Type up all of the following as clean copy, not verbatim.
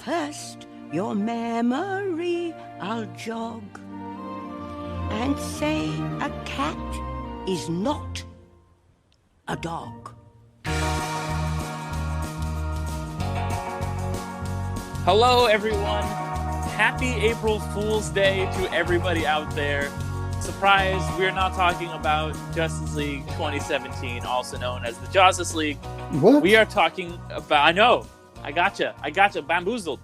first your memory I'll jog and say a cat is not a dog. Hello, everyone. Happy April Fool's Day to everybody out there. Surprise, we're not talking about Justice League 2017, also known as the Josstice League. What? We are talking about... I know. I gotcha. Bamboozled.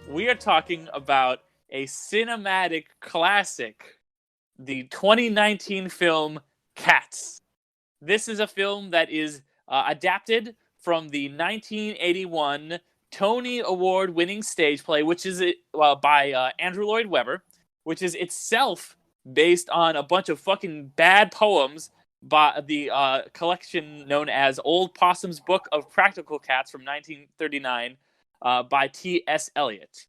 We are talking about a cinematic classic, the 2019 film Cats. This is a film that is adapted from the 1981 Tony Award-winning stage play, which is by Andrew Lloyd Webber, which is itself based on a bunch of fucking bad poems by the collection known as Old Possum's Book of Practical Cats from 1939 by T.S. Eliot.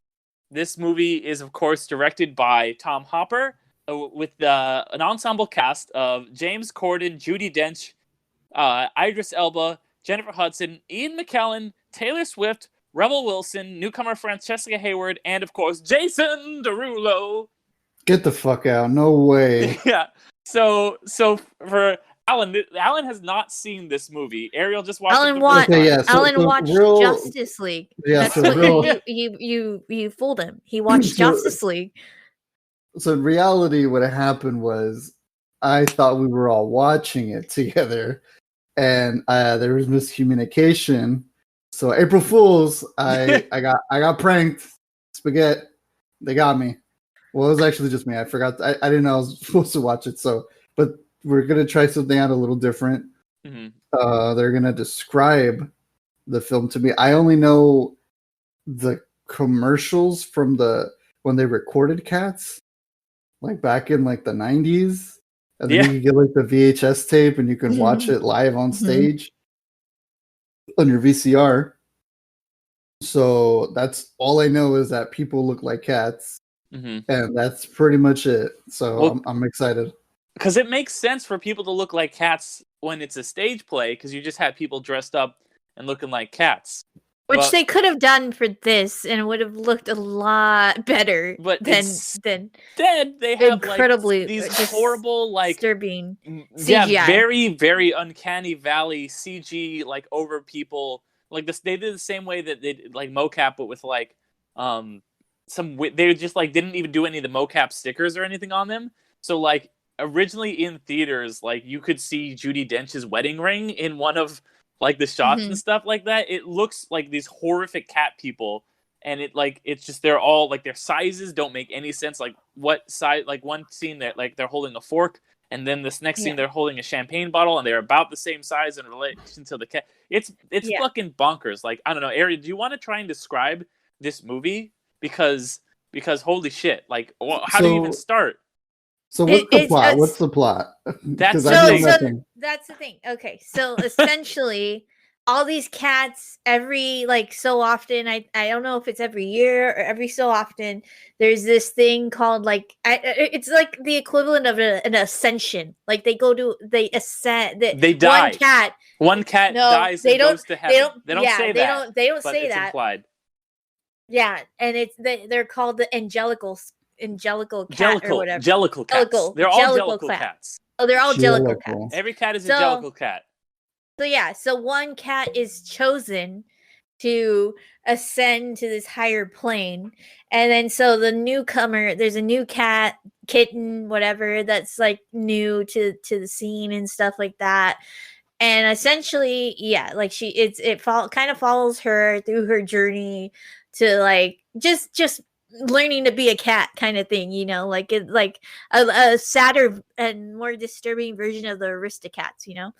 This movie is, of course, directed by Tom Hopper with an ensemble cast of James Corden, Judi Dench, Idris Elba, Jennifer Hudson, Ian McKellen, Taylor Swift, Rebel Wilson, newcomer Francesca Hayward, and, of course, Jason Derulo. Get the fuck out. No way. Yeah. So for Alan has not seen this movie. Ariel just watched Alan it. watched real, Justice League. Yeah, That's what you fooled him. He watched Justice League. So in reality, what happened was I thought we were all watching it together, and there was miscommunication. So April Fools, I got pranked. Spaghetti, they got me. Well, it was actually just me. I forgot. I didn't know I was supposed to watch it. But we're gonna try something out a little different. Mm-hmm. They're gonna describe the film to me. I only know the commercials from when they recorded Cats, like back in like the 90s, and then you get like the VHS tape and you can watch it live on stage on your VCR. So that's all I know is that people look like cats. And that's pretty much it. So I'm excited. Because it makes sense for people to look like cats when it's a stage play, because you just have people dressed up and looking like cats. Which they could have done for this, and it would have looked a lot better than instead they have incredibly like these horrible, like disturbing CGI. Yeah, very, very uncanny valley CG, like over people. Like this, they did the same way that they did, like mocap, but with like they just like didn't even do any of the mocap stickers or anything on them. So like originally in theaters, like you could see Judi Dench's wedding ring in one of like the shots and stuff like that. It looks like these horrific cat people, and it's just they're all like their sizes don't make any sense. Like what size? Like one scene that like they're holding a fork, and then this next scene they're holding a champagne bottle, and they're about the same size in relation to the cat. It's fucking bonkers. Like I don't know, Ari, do you want to try and describe this movie? Because holy shit, like how do you even start? So what's the plot? What's the plot? That's the thing. Okay, so essentially, all these cats every like so often. I don't know if it's every year or every so often. There's this thing called like it's like the equivalent of an ascension. Like they ascend. They die. One cat dies and goes to heaven. They don't say that. They don't say that. Implied. Yeah, and they're called the angelical cat or whatever. Jellicle cats. They're all jellicle cats. Oh, they're all jellicle cats. Every cat is a jellicle cat. So one cat is chosen to ascend to this higher plane, and then so the newcomer, there's a new cat, kitten, whatever, that's like new to the scene and stuff like that. And essentially, like kind of follows her through her journey to like just learning to be a cat kind of thing, you know, like it like a sadder and more disturbing version of the Aristocats, you know.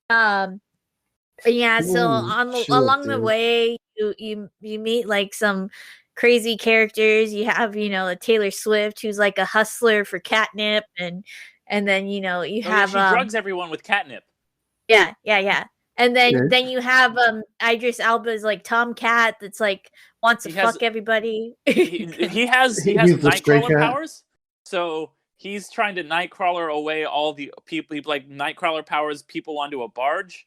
But yeah, so along the way you meet like some crazy characters. You have, you know, a Taylor Swift who's like a hustler for catnip, and then you know you have she drugs everyone with catnip. Yeah. And then you have Idris Elba's like Tomcat that's like wants to fuck everybody. he has Nightcrawler powers. So he's trying to Nightcrawler away all the people, like Nightcrawler powers people onto a barge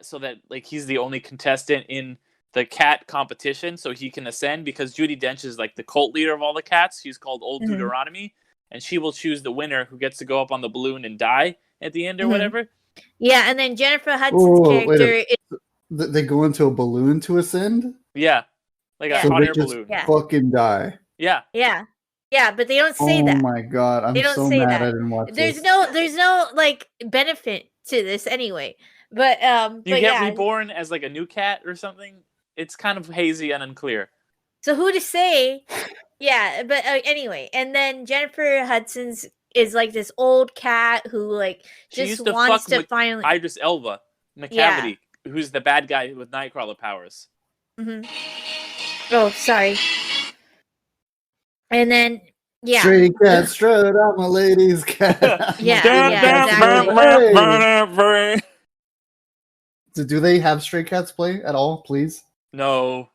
so that like he's the only contestant in cat competition so he can ascend, because Judi Dench is like the cult leader of all the cats. She's called Old Mhm. Deuteronomy, and she will choose the winner who gets to go up on the balloon and die at the end or Mhm. whatever. Yeah, and then Jennifer Hudson's Oh, wait a character minute. is They go into a balloon to ascend, Yeah, like a Yeah. so hot they air just balloon. Yeah. fucking die. Yeah, yeah, but they don't say Oh that. my god, I'm They don't so say mad that. I didn't watch There's this. no like benefit to this anyway. But you but get yeah. reborn as like a new cat or something. It's kind of hazy and unclear. So who to say? Yeah, but anyway, and then Jennifer Hudson's is like this old cat who like She just used to wants fuck to finally. Idris Elba, Yeah. McCavity, who's the bad guy with Nightcrawler powers. Mhm. Oh, sorry. And then yeah, Stray cat strut, I'm a lady's cat. Yeah, I'm a yeah, cat exactly. strut. Hey. Do they have stray cats play at all, please? No.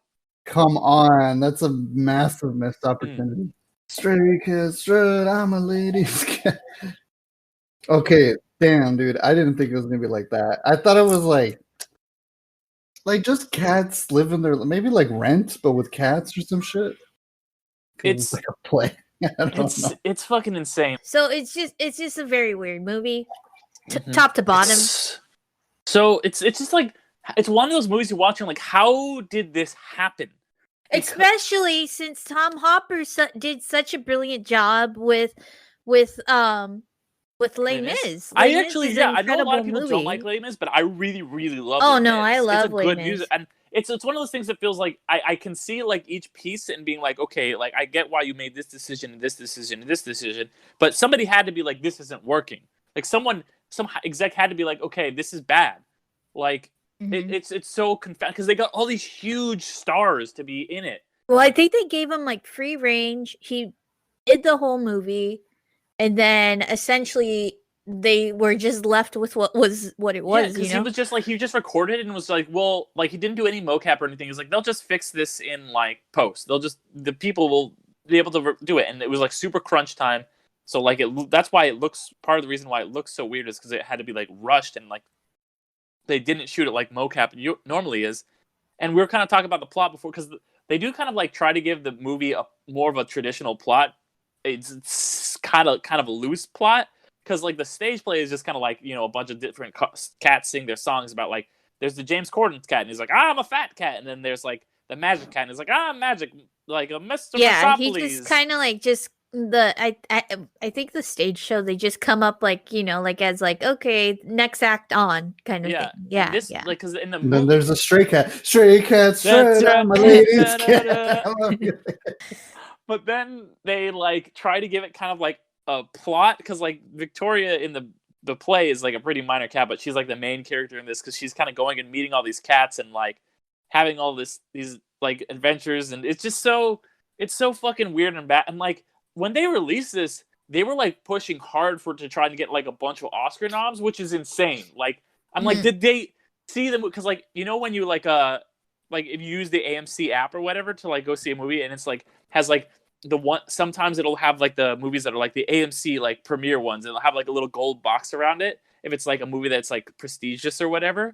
Come on, that's a massive missed opportunity. Stray cat strut, I'm a lady's cat. Okay, damn, dude. I didn't think it was gonna be like that. I thought it was like just cats living their maybe like Rent, but with cats or some shit. 'Cause it's like a play. I don't know. It's fucking insane. So it's just a very weird movie, Mhm. top to bottom. So it's just like, it's one of those movies you watch and like, how did this happen? Especially since Tom Hopper did such a brilliant job with Les Mis. I Les Mis actually, is yeah, an I know a lot of people incredible don't movie. like Les Mis, but I really, really love Oh Les no, Mis. I love It's a Les good Mis. music, and it's one of those things that feels like I can see like each piece and being like, okay, like I get why you made this decision and this decision and this decision, but somebody had to be like, this isn't working. Like some exec had to be like, okay, this is bad. Like Mhm. it's so confounding because they got all these huge stars to be in it. Well, I think they gave him like free range. He did the whole movie, and then essentially they were just left with what it was. Because he was just like, he just recorded it and was like, well, like he didn't do any mocap or anything. He's like, they'll just fix this in like post. The people will be able to do it, and it was like super crunch time. So like that's why it looks, part of the reason why it looks so weird is because it had to be like rushed, and like they didn't shoot it like mocap normally is. And we were kind of talking about the plot before, because they do kind of like try to give the movie more of a traditional plot. It's kind of a loose plot, because like the stage play is just kind of like, a bunch of different cats sing their songs about, like, there's the James Corden cat and he's like, I'm a fat cat, and then there's like the Magic cat and he's like, I'm Magic, like a Mr. Yeah, Metropolis. he just kind of like I think the stage show they just come up like like as like, okay, next act on kind of thing. Yeah, this, yeah. like, because in the And movie, then there's a stray cat. Stray cat strut, I'm a lady's cat. But then they like try to give it kind of like a plot, because like Victoria in the play is like a pretty minor cat, but she's like the main character in this, because she's kind of going and meeting all these cats and like having all these like adventures, and it's so fucking weird and bad. And like when they released this, they were like pushing hard to try to get like a bunch of Oscar noms, which is insane. Like I'm like, did they see them? Because like, when you like if you use the AMC app or whatever to like go see a movie, and it's like has like the one, sometimes it'll have like the movies that are like the AMC like premiere ones, and it'll have like a little gold box around it if it's like a movie that's like prestigious or whatever. You know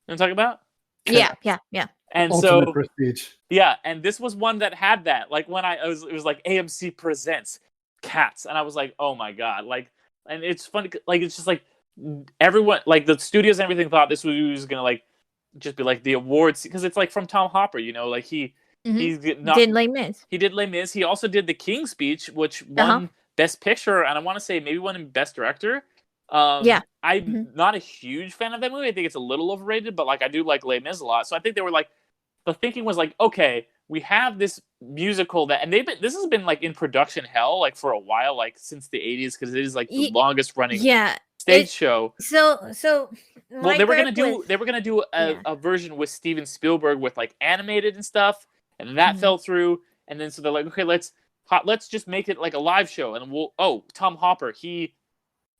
what I'm talking about? Yeah. And Ultimate so prestige. yeah, and this was one that had that. Like when it was like AMC presents Cats, and I was like, oh my god, like, and it's funny, like it's just like everyone, like the studios and everything thought this was gonna like just be like the awards, because it's like from Tom Hopper, like he did Les Mis. He did Les Mis. He also did The King's Speech, which won Best Picture, and I want to say maybe won Best Director. Yeah. I'm not a huge fan of that movie. I think it's a little overrated, but like I do like Les Mis a lot. So I think they were like, the thinking was like, okay, we have this musical and this has been like in production hell like for a while, like since the 80s, because it is like the longest running stage show. So well, they were gonna do a version with Steven Spielberg with like animated and stuff, and that fell through. And then so they're like, okay, let's just make it like a live show, and Tom Hopper, he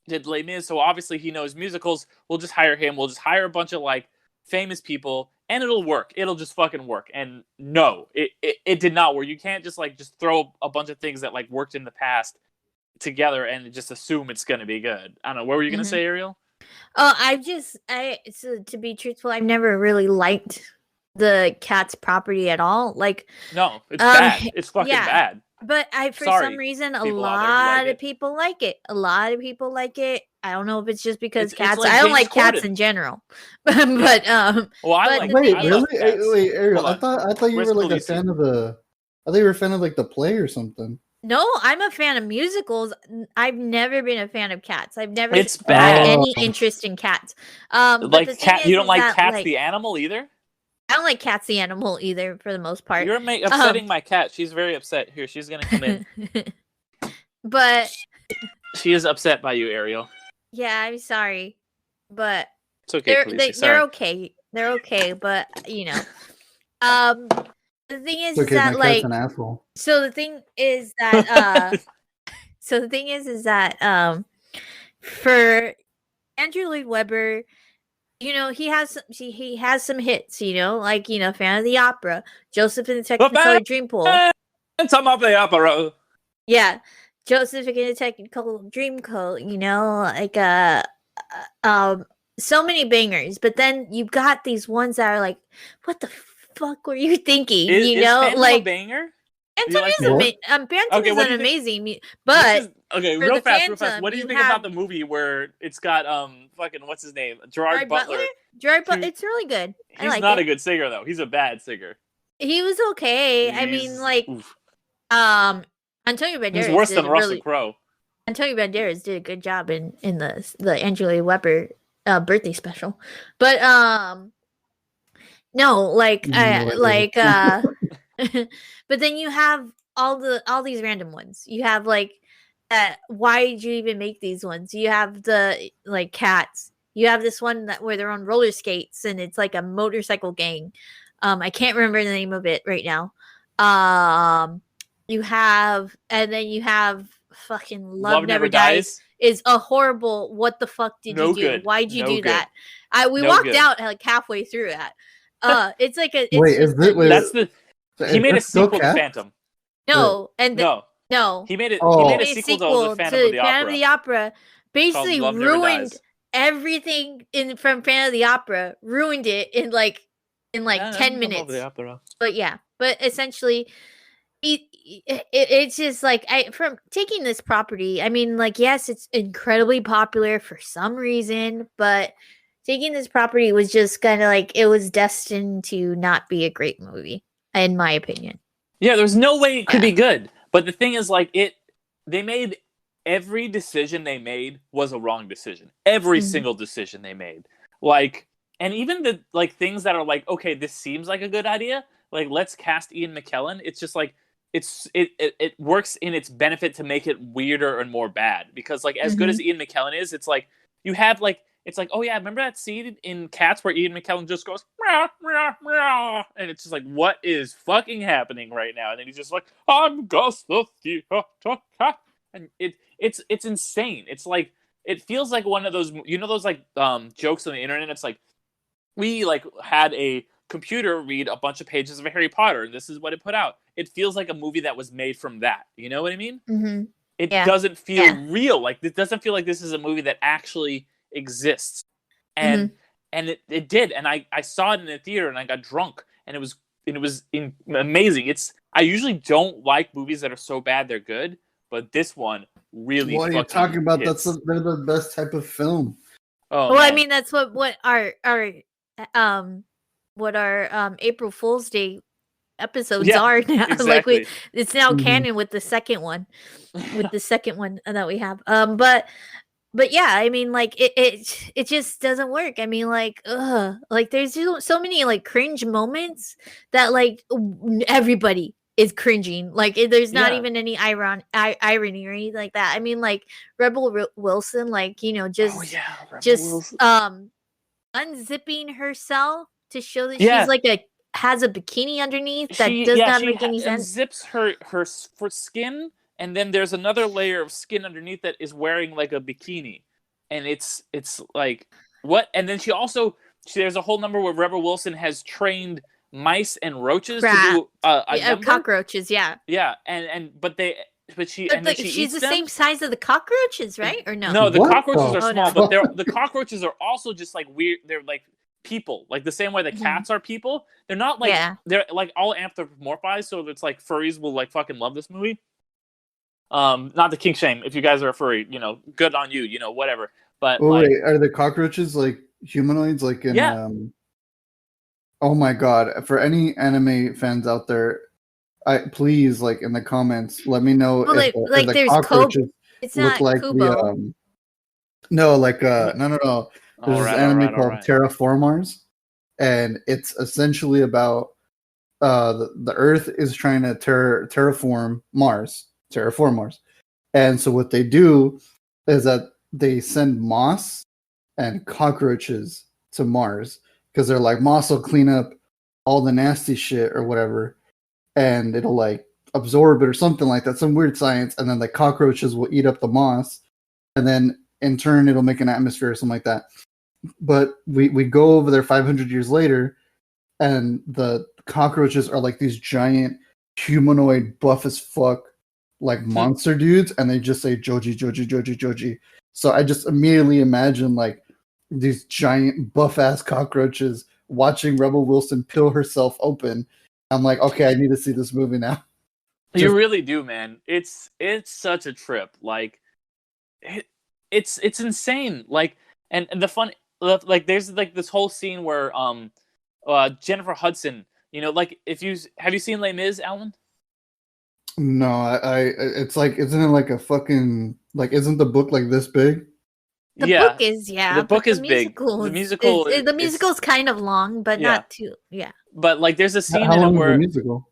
did Les Mis, so obviously he knows musicals. We'll just hire him. We'll just hire a bunch of like famous people, and it'll work. It'll just fucking work. And no, it did not work. You can't just throw a bunch of things that like worked in the past together and just assume it's gonna be good. I don't know. What were you gonna say, Ariel? Oh, so to be truthful, I've never really liked the cat's property at all. Like, No, it's bad. It's fucking yeah. bad. But for Sorry, some reason, a people out there who like lot of it. people like it. A lot of people like it. I don't know if it's just because It's cats. like I don't James like cats Corden. in general, Yeah. but Well, I but like. the Wait, thing I is- love really? cats. Wait, Ariel. Hold on. I thought you Where's were like a Khaleesi? fan of the. I thought you were a fan of like the play or something. No, I'm a fan of musicals. I've never been a fan of cats. I've never It's had bad. any interest in cats. But the Like thing cat. You is don't like that, Cats the animal either. I don't like Cats the animal either, for the most part. You're upsetting my cat. She's very upset. Here, she's gonna come in. But She is upset by you, Ariel. yeah, I'm sorry, but It's okay, Khaleesi. Sorry. they're okay. They're okay, but the thing is, It's okay, that my like, cat's an asshole. so the thing is that for Andrew Lloyd Webber, he has some hits, like, Fan of the Opera, Joseph and the Technicolor Dreamcoat. Some of the opera. Yeah, Joseph and the Technicolor Dreamcoat, so many bangers. But then you got these ones that are like, what the fuck were you thinking? Is Phantom like a banger? Phantom like is Phantom is an amazing, but Okay, for real the fast. Phantom, What do you you think have- about the movie where it's got fucking what's his name, Gerard Butler? Gerard Butler, it's really good. I He's like not it. a good singer though. He's a bad singer. He was okay. I mean, He's- like, oof. Antonio Banderas. He's worse than did Russell Crowe. Antonio Banderas did a good job in the Andrew Lloyd Webber birthday special, but no, like but then you have all these random ones. You have like why did you even make these ones? You have the like Cats. You have this one where they're on roller skates and it's like a motorcycle gang. I can't remember the name of it right now. You have fucking Love Never Dies is a horrible. What the fuck did you do? Good. Why'd you do good. that? We walked out like halfway through that. It's like a. It's Wait, is it? Wait, That's the. He made a sequel to Cat? Phantom. no, and No, he made it. Oh. He made a sequel to Phantom of the Opera. Basically called Love Never ruined Dies. everything from Phantom of the Opera. Ruined it in 10 minutes. But yeah, but essentially, it's just like from taking this property. I mean, like, yes, it's incredibly popular for some reason, but taking this property was just kind of like it was destined to not be a great movie, in my opinion. Yeah, there's no way it could be good. But the thing is, like, they made every decision they made was a wrong decision. Every single decision they made, like, and even the like things that are like, okay, this seems like a good idea. Like, let's cast Ian McKellen. It's just like it works in its benefit to make it weirder and more bad because like as good as Ian McKellen is, it's like you have like it's like, oh yeah, remember that scene in Cats where Ian McKellen just goes meow, meow, meow, and it's just like, what is fucking happening right now? And then he's just like, I'm Gus the theater cat, and it's insane. It's like it feels like one of those those like jokes on the internet. It's like we like had a computer read a bunch of pages of Harry Potter and this is what it put out. It feels like a movie that was made from that. You know what I mean? Mm-hmm. It doesn't feel real. Like it doesn't feel like this is a movie that actually exists. And it did. And I saw it in the theater and I got drunk and it was amazing. I usually don't like movies that are so bad they're good, but this one really. What are you talking about? Hits. They're the best type of film. Oh, well, man. I mean that's what our April Fool's Day episodes are now. Exactly. Like it's now canon with the second one, that we have. But yeah, I mean, like it just doesn't work. I mean, like there's so many like cringe moments that like everybody is cringing. Like there's not even any irony or anything like that. I mean, like Rebel Wilson, like unzipping herself to show that she's like has a bikini underneath that does not make any sense. Zips her skin, and then there's another layer of skin underneath that is wearing like a bikini, and it's like what? And then there's a whole number where Rebel Wilson has trained mice and roaches to do cockroaches, yeah, she's the same size of the cockroaches, right? Or no? No, the What cockroaches are the small, fuck? but the cockroaches are also just like weird. They're like people, like the same way the Mhm. cats are people. They're not like Yeah. they're like all anthropomorphized, so it's like furries will like fucking love this movie. Not the king shame. If you guys are a furry, good on you. Whatever. But Oh like, wait, are the cockroaches like humanoids? Like in yeah, Oh my god! For any anime fans out there, please like in the comments, let me know Well, if like the there's cockroaches It's look not like the Kubo. no, like no. There's all this right, all anime right, all called right. Terraformars, and it's essentially about the Earth is trying to terraform Mars, and so what they do is that they send moss and cockroaches to Mars because they're like moss will clean up all the nasty shit or whatever, and it'll like absorb it or something like that, some weird science, and then the cockroaches will eat up the moss, and then in turn it'll make an atmosphere or something like that. But we go over there 500 years later, and the cockroaches are like these giant humanoid buff as fuck like monster dudes, and they just say Joji Joji Joji Joji. So I just immediately imagine like these giant buff ass cockroaches watching Rebel Wilson peel herself open. I'm like, okay, I need to see this movie now. You really do, man. It's such a trip. Like, it's insane. Like, and the fun, like, there's like this whole scene where Jennifer Hudson, like if you have you seen Les Mis, Alan? No, it's like, isn't it like a fucking like? Isn't the book like this big? The Yeah, book is the but book is big. musical The is, musical, the musical's kind of long, but Yeah. not too. Yeah, but like there's a scene How in it long is the where musical?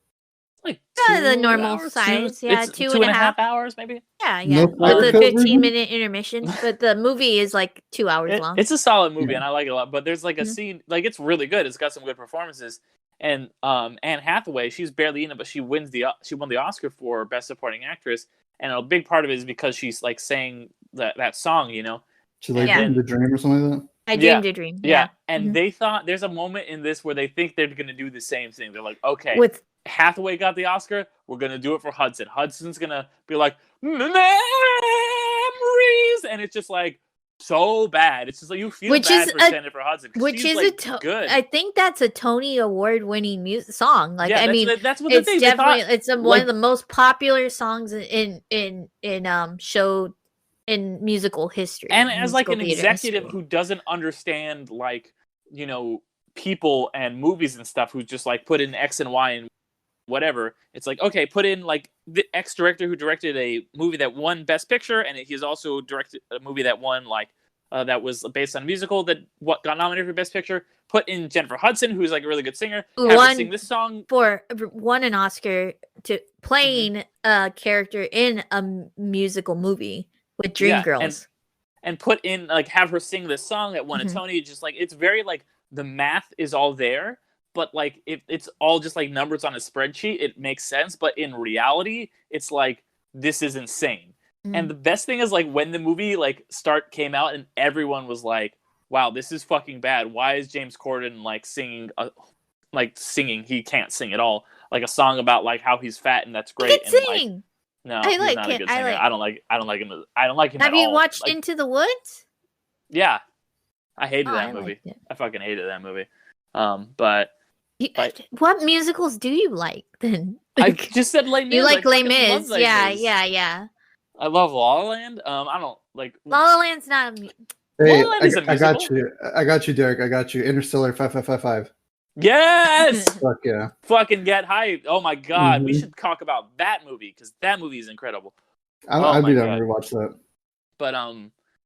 like the 2 normal hours, size. it's Two two and a half. hours maybe. Yeah, No with Snyder the Cut 15-minute intermission. But the movie is like 2 hours long. It's a solid movie, Yeah. and I like it a lot. But there's like a Mhm. scene, like it's really good. It's got some good performances. And Anne Hathaway, she's barely in it, but she won the Oscar for Best Supporting Actress. And a big part of it is because she's like sang that song, She like And dreamed then- a dream or something like that. I dreamed a dream. Yeah, and Mhm. they thought there's a moment in this where they think they're going to do the same thing. They're like, okay, With Hathaway got the Oscar, we're going to do it for Hudson. Hudson's going to be like, memories! And it's just like so bad. It's just like you feel Which bad is for a- Jennifer Hudson. 'Cause which she's, is like, good. I think that's a Tony Award-winning song. Like, Yeah, I mean, that's what the it's thing. definitely They thought, one like, of the most popular songs in show in musical history. and as like musical an theater executive history. who doesn't understand like people and movies and stuff, who just like put in X and Y and whatever, it's like, okay, put in like the X director who directed a movie that won Best Picture, and he's also directed a movie that won like that was based on a musical that got nominated for Best Picture. Put in Jennifer Hudson, who's like a really good singer, Who have her won sing this song. Won an Oscar to playing a character in a musical movie with Dreamgirls. And put in like have her sing this song that won a Tony. Just like it's very like the math is all there, but like it's all just like numbers on a spreadsheet. It makes sense, but in reality, it's like this is insane. And the best thing is like when the movie like came out and everyone was like, "Wow, this is fucking bad. Why is James Corden like singing? Singing? He can't sing at all. Like a song about like how he's fat and that's great." He can and sing. like, no, I he's like not a it. good I singer. like- I don't like him. I don't like him Have at all. you watched Like, Into the Woods? Yeah, I hated Oh, that I movie. liked it. I fucking hated that movie. But Like- What musicals do you like then? I just said Les Mis. You like Les fucking love Mis? Les Yeah, Mis. yeah. I love La La Land. I don't like. La La Land's not a Hey, La La Land is a I got musical. you. I got you, Derek. I got you. Interstellar 5555. Yes, Fuck yeah. fucking get hyped. Oh my god, we Mhm. should talk about that movie because that movie is incredible. I'd my be down God. to rewatch that.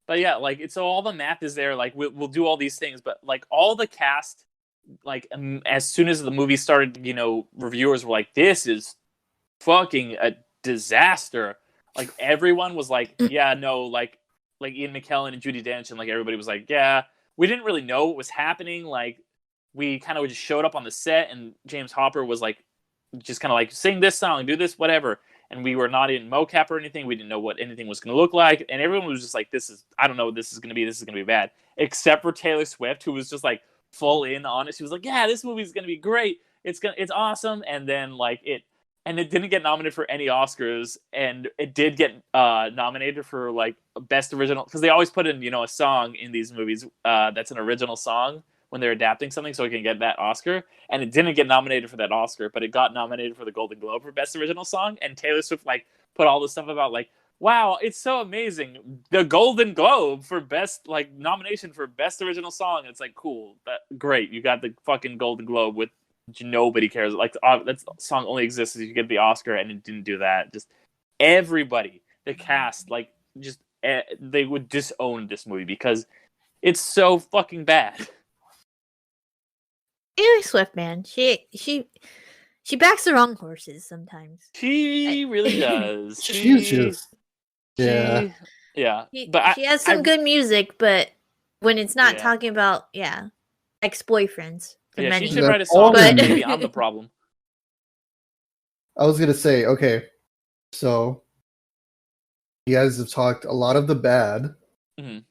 But yeah, like it's so all the math is there. Like we'll do all these things, but like all the cast, like as soon as the movie started, reviewers were like, "This is fucking a disaster." Like everyone was like, "Yeah, no," like Ian McKellen and Judi Dench, and like everybody was like, "Yeah." We didn't really know what was happening. Like we kind of just showed up on the set, and James Hopper was like, just kind of like sing this song, do this, whatever. And we were not in mocap or anything. We didn't know what anything was going to look like. And everyone was just like, I don't know what this is going to be. This is going to be bad. Except for Taylor Swift, who was just like full in on it. She was like, yeah, this movie's going to be great. It's awesome. And then it didn't get nominated for any Oscars. And it did get nominated for like best original. Because they always put in, a song in these movies that's an original song when they're adapting something so it can get that Oscar. And it didn't get nominated for that Oscar, but it got nominated for the Golden Globe for Best Original Song. And Taylor Swift like put all this stuff about like, wow, it's so amazing. The Golden Globe for best like nomination for Best Original Song. It's like cool, great. You got the fucking Golden Globe with nobody cares. Like that song only exists if you get the Oscar, and it didn't do that. Just everybody, the cast, like just they would disown this movie because it's so fucking bad. Taylor Swift, man, she backs the wrong horses sometimes. She really does. She's just yeah. But she has some good music, but when it's not Yeah. talking about ex-boyfriends, for Yeah, many. she should write a song. But- Maybe I'm the problem. I was gonna say, okay, so you guys have talked a lot of the bad. Mhm.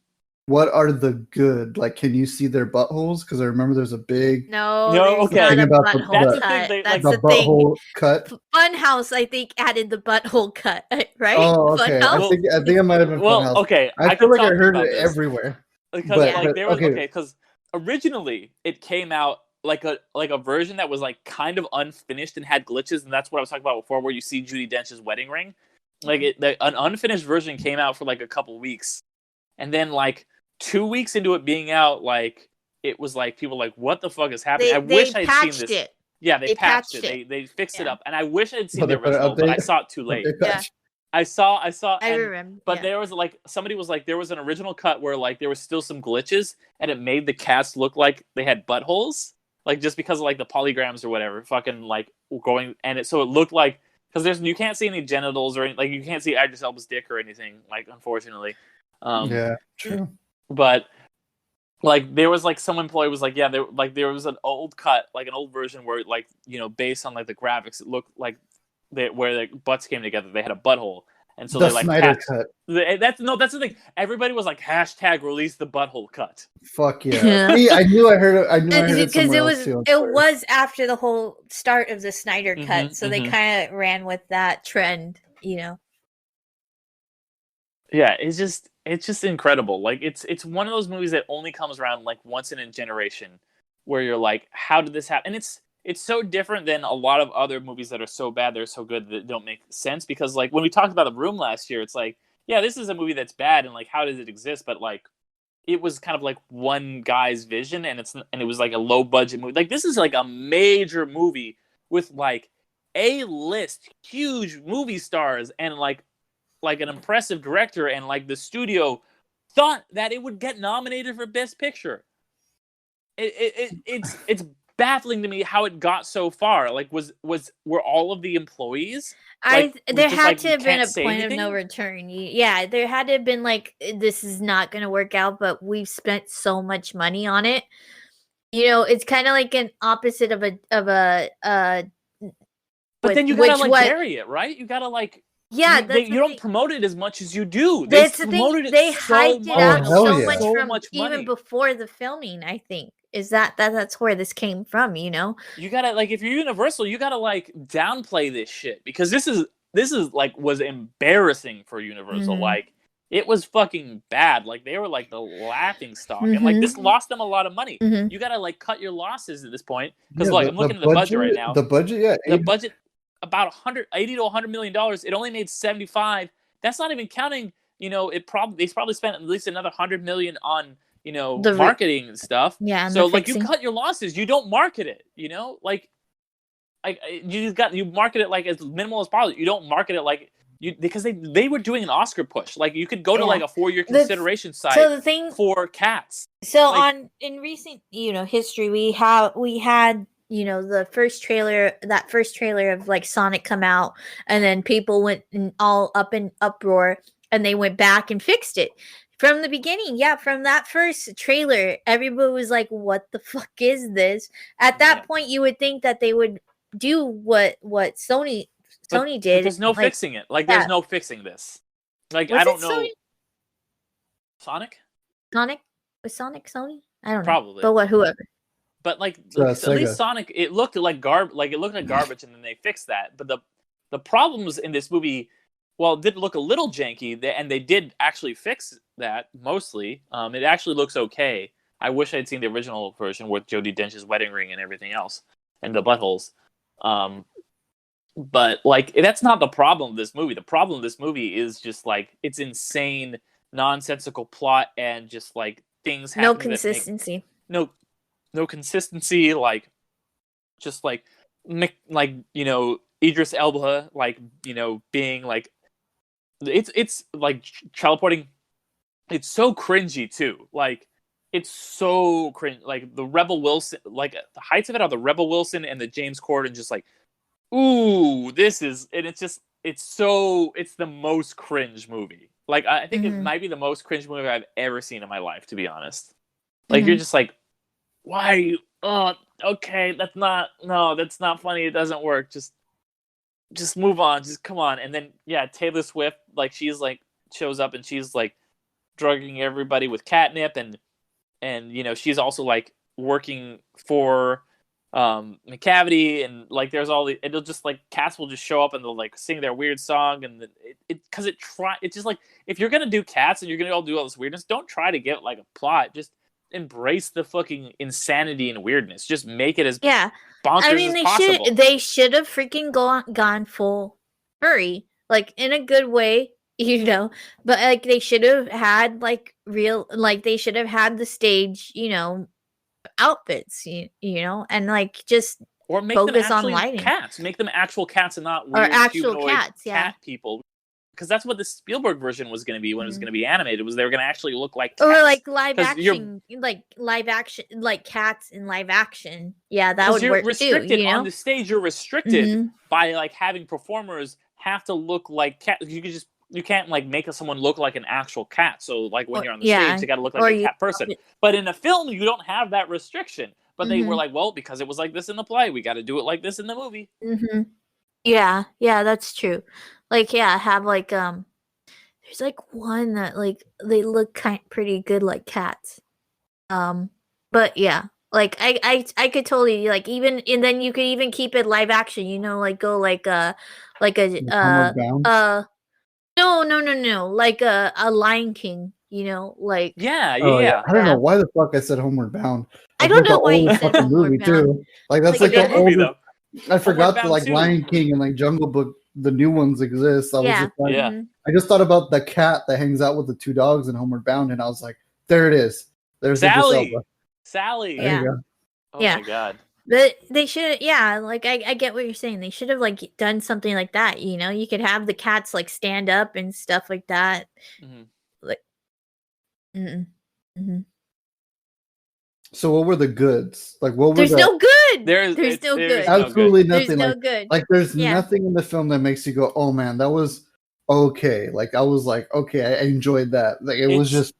What are the good? Like, can you see their buttholes? Because I remember there's a big No, No, there's okay. not a Thinking about the- butthole That's the thing, cut. they- That's the the thing. butthole cut. Funhouse, I think, added the butthole cut, right? Oh, okay. Funhouse? I think I might have been Well, Funhouse. okay. I feel can like I talk heard about it this. everywhere. Because But- like there was okay. because originally it came out like a version that was like kind of unfinished and had glitches, and that's what I was talking about before, where you see Judi Dench's wedding ring. Like an unfinished version came out for like a couple weeks, and then like 2 weeks into it being out, like it was like people were like, what the fuck is happening? I wish I'd seen this. It. Yeah, they They patched patched it. They fixed it Yeah. up, and I wish I'd seen But the they put an original, but I update. saw it too late. They Yeah. patched- I saw, I and- remember. but yeah. there was like somebody was like there was an original cut where like there was still some glitches, and it made the cast look like they had buttholes, like just because of like the polygrams or whatever, fucking like going, and so it looked like because you can't see any genitals or like you can't see Idris Elba's dick or anything, like unfortunately. Yeah, true. But like there was like some employee was like, yeah, there was an old cut, like an old version where like based on like the graphics, it looked like where the butts came together, they had a butthole, and so The they like Snyder patched- cut. That's the thing. Everybody was like hashtag release the butthole cut. Fuck yeah. Yeah. See, I knew I heard it. I knew I heard it Because somewhere it else was too, on it Twitter. was after the whole start of the Snyder cut, Mhm, so they mhm. kind of ran with that trend, Yeah, it's just incredible. Like it's one of those movies that only comes around like once in a generation, where you're like, how did this happen? And it's so different than a lot of other movies that are so bad they're so good that don't make sense. Because like when we talked about The Room last year, it's like, yeah, this is a movie that's bad, and like how does it exist? But like it was kind of like one guy's vision, and it was like a low budget movie. Like this is like a major movie with like A-list huge movie stars and like an impressive director, and like the studio thought that it would get nominated for Best Picture. It's baffling to me how it got so far. Like were all of the employees? Like, there just, had like, to you have been a can't say point of anything? no return. Yeah, there had to have been like, this is not going to work out, but we've spent so much money on it. It's kind of like an opposite of a But then you gotta carry it, right? You gotta that's you don't promote it as much as you do. That's the promoted thing. They so hyped it much. up hell so yeah. much So from much even money. before the filming. I think is that's where this came from. You gotta if you're Universal, you gotta downplay this shit, because this is was embarrassing for Universal. Mhm. Like it was fucking bad. Like they were like the laughing stock, and like this lost them a lot of money. Mhm. You gotta cut your losses at this point, because Yeah, I'm looking at the budget right now. The budget, yeah. The budget about $80 to $100 million. It only made 75. That's not even counting. They probably spent at least another $100 million on marketing and stuff. Yeah, and So the you fixing. cut your losses. You don't market it. You market it as minimal as possible. You don't market it because they were doing an Oscar push. Like you could go to Yeah. a 4-year The- consideration site So the thing, for Cats. so like- in recent history, we had the first trailer of Sonic come out, and then people went all up in uproar, and they went back and fixed it from the beginning. Yeah, from that first trailer, everybody was like, what the fuck is this? At that Yeah. point, you would think that they would do what Sony But did. there's no fixing it. There's no fixing this. I don't know. Sony? Sonic? Sonic? Was Sonic Sony? I don't know. Probably. But whoever. But at Sega. least Sonic, it looked like it looked like garbage, and then they fixed that. But the problems in this movie, well, it did look a little janky, and they did actually fix that mostly. It actually looks okay. I wish I'd seen the original version with Jodi Dench's wedding ring and everything else, and the buttholes. But like that's not the problem of this movie. The problem of this movie is just like it's insane, nonsensical plot and just like things No happening consistency. no consistency. Like just like you know, Idris Elba like, you know, being like it's like teleporting. It's so cringy too. Like it's so cringe. Like the Rebel Wilson, like the heights of it are the Rebel Wilson and the James Corden just like, ooh, this is, and it's just, it's the most cringe movie. Like I think it might be the most cringe movie I've ever seen in my life, to be honest. Like you're just like, why are you? Oh, okay, that's not funny. It doesn't work. Just move on. Just come on. And then yeah, Taylor Swift, like she's like shows up and she's like drugging everybody with catnip, and you know she's also like working for McCavity, and like there's all the, it'll just like cats will just show up and they'll like sing their weird song, and it's just like if you're gonna do cats and you're gonna all do all this weirdness, don't try to get like a plot. Just embrace the fucking insanity and weirdness. Just make it as bonkers as possible. They should have freaking gone full furry, like in a good way, you know. But like they should have had like real, like they should have had the stage, you know, outfits, you know, and like just or make focus them actually on lighting. Cats. Make them actual cats and not weird or actual humanoid cats, cat people. Because that's what the Spielberg version was going to be when it was going to be animated. Was they were going to actually look like cats. Or like live action, like cats in live action. Yeah, that would work too. You know? On the stage, you're restricted by like having performers have to look like cats. You can't like make someone look like an actual cat. So like when you're on the stage, you got to look like a cat person. But in a film, you don't have that restriction. But they were like, well, because it was like this in the play, we got to do it like this in the movie. Yeah, that's true. Like, yeah, have like there's like one that like they look pretty good like cats. But yeah, like I could totally like even, and then you could even keep it live action. You know, like go like no, like a Lion King. You know, like yeah. I don't know why the fuck I said Homeward Bound. I don't know why you said Homeward Bound too. Like that's like the movie old. I forgot that like too. Lion King and like Jungle Book, the new ones exist. I was just like, I just thought about the cat that hangs out with the two dogs in Homeward Bound, and I was like, there it is. There's Sally. There you go. Oh my god. But they should, like I get what you're saying. They should have like done something like that. You know, you could have the cats like stand up and stuff like that. Like, So what were the goods? Like what was no good. There's no good. Absolutely nothing. There's like, no good. Like there's nothing in the film that makes you go, oh man, that was okay. Like I was like, okay, I enjoyed that. Like it was just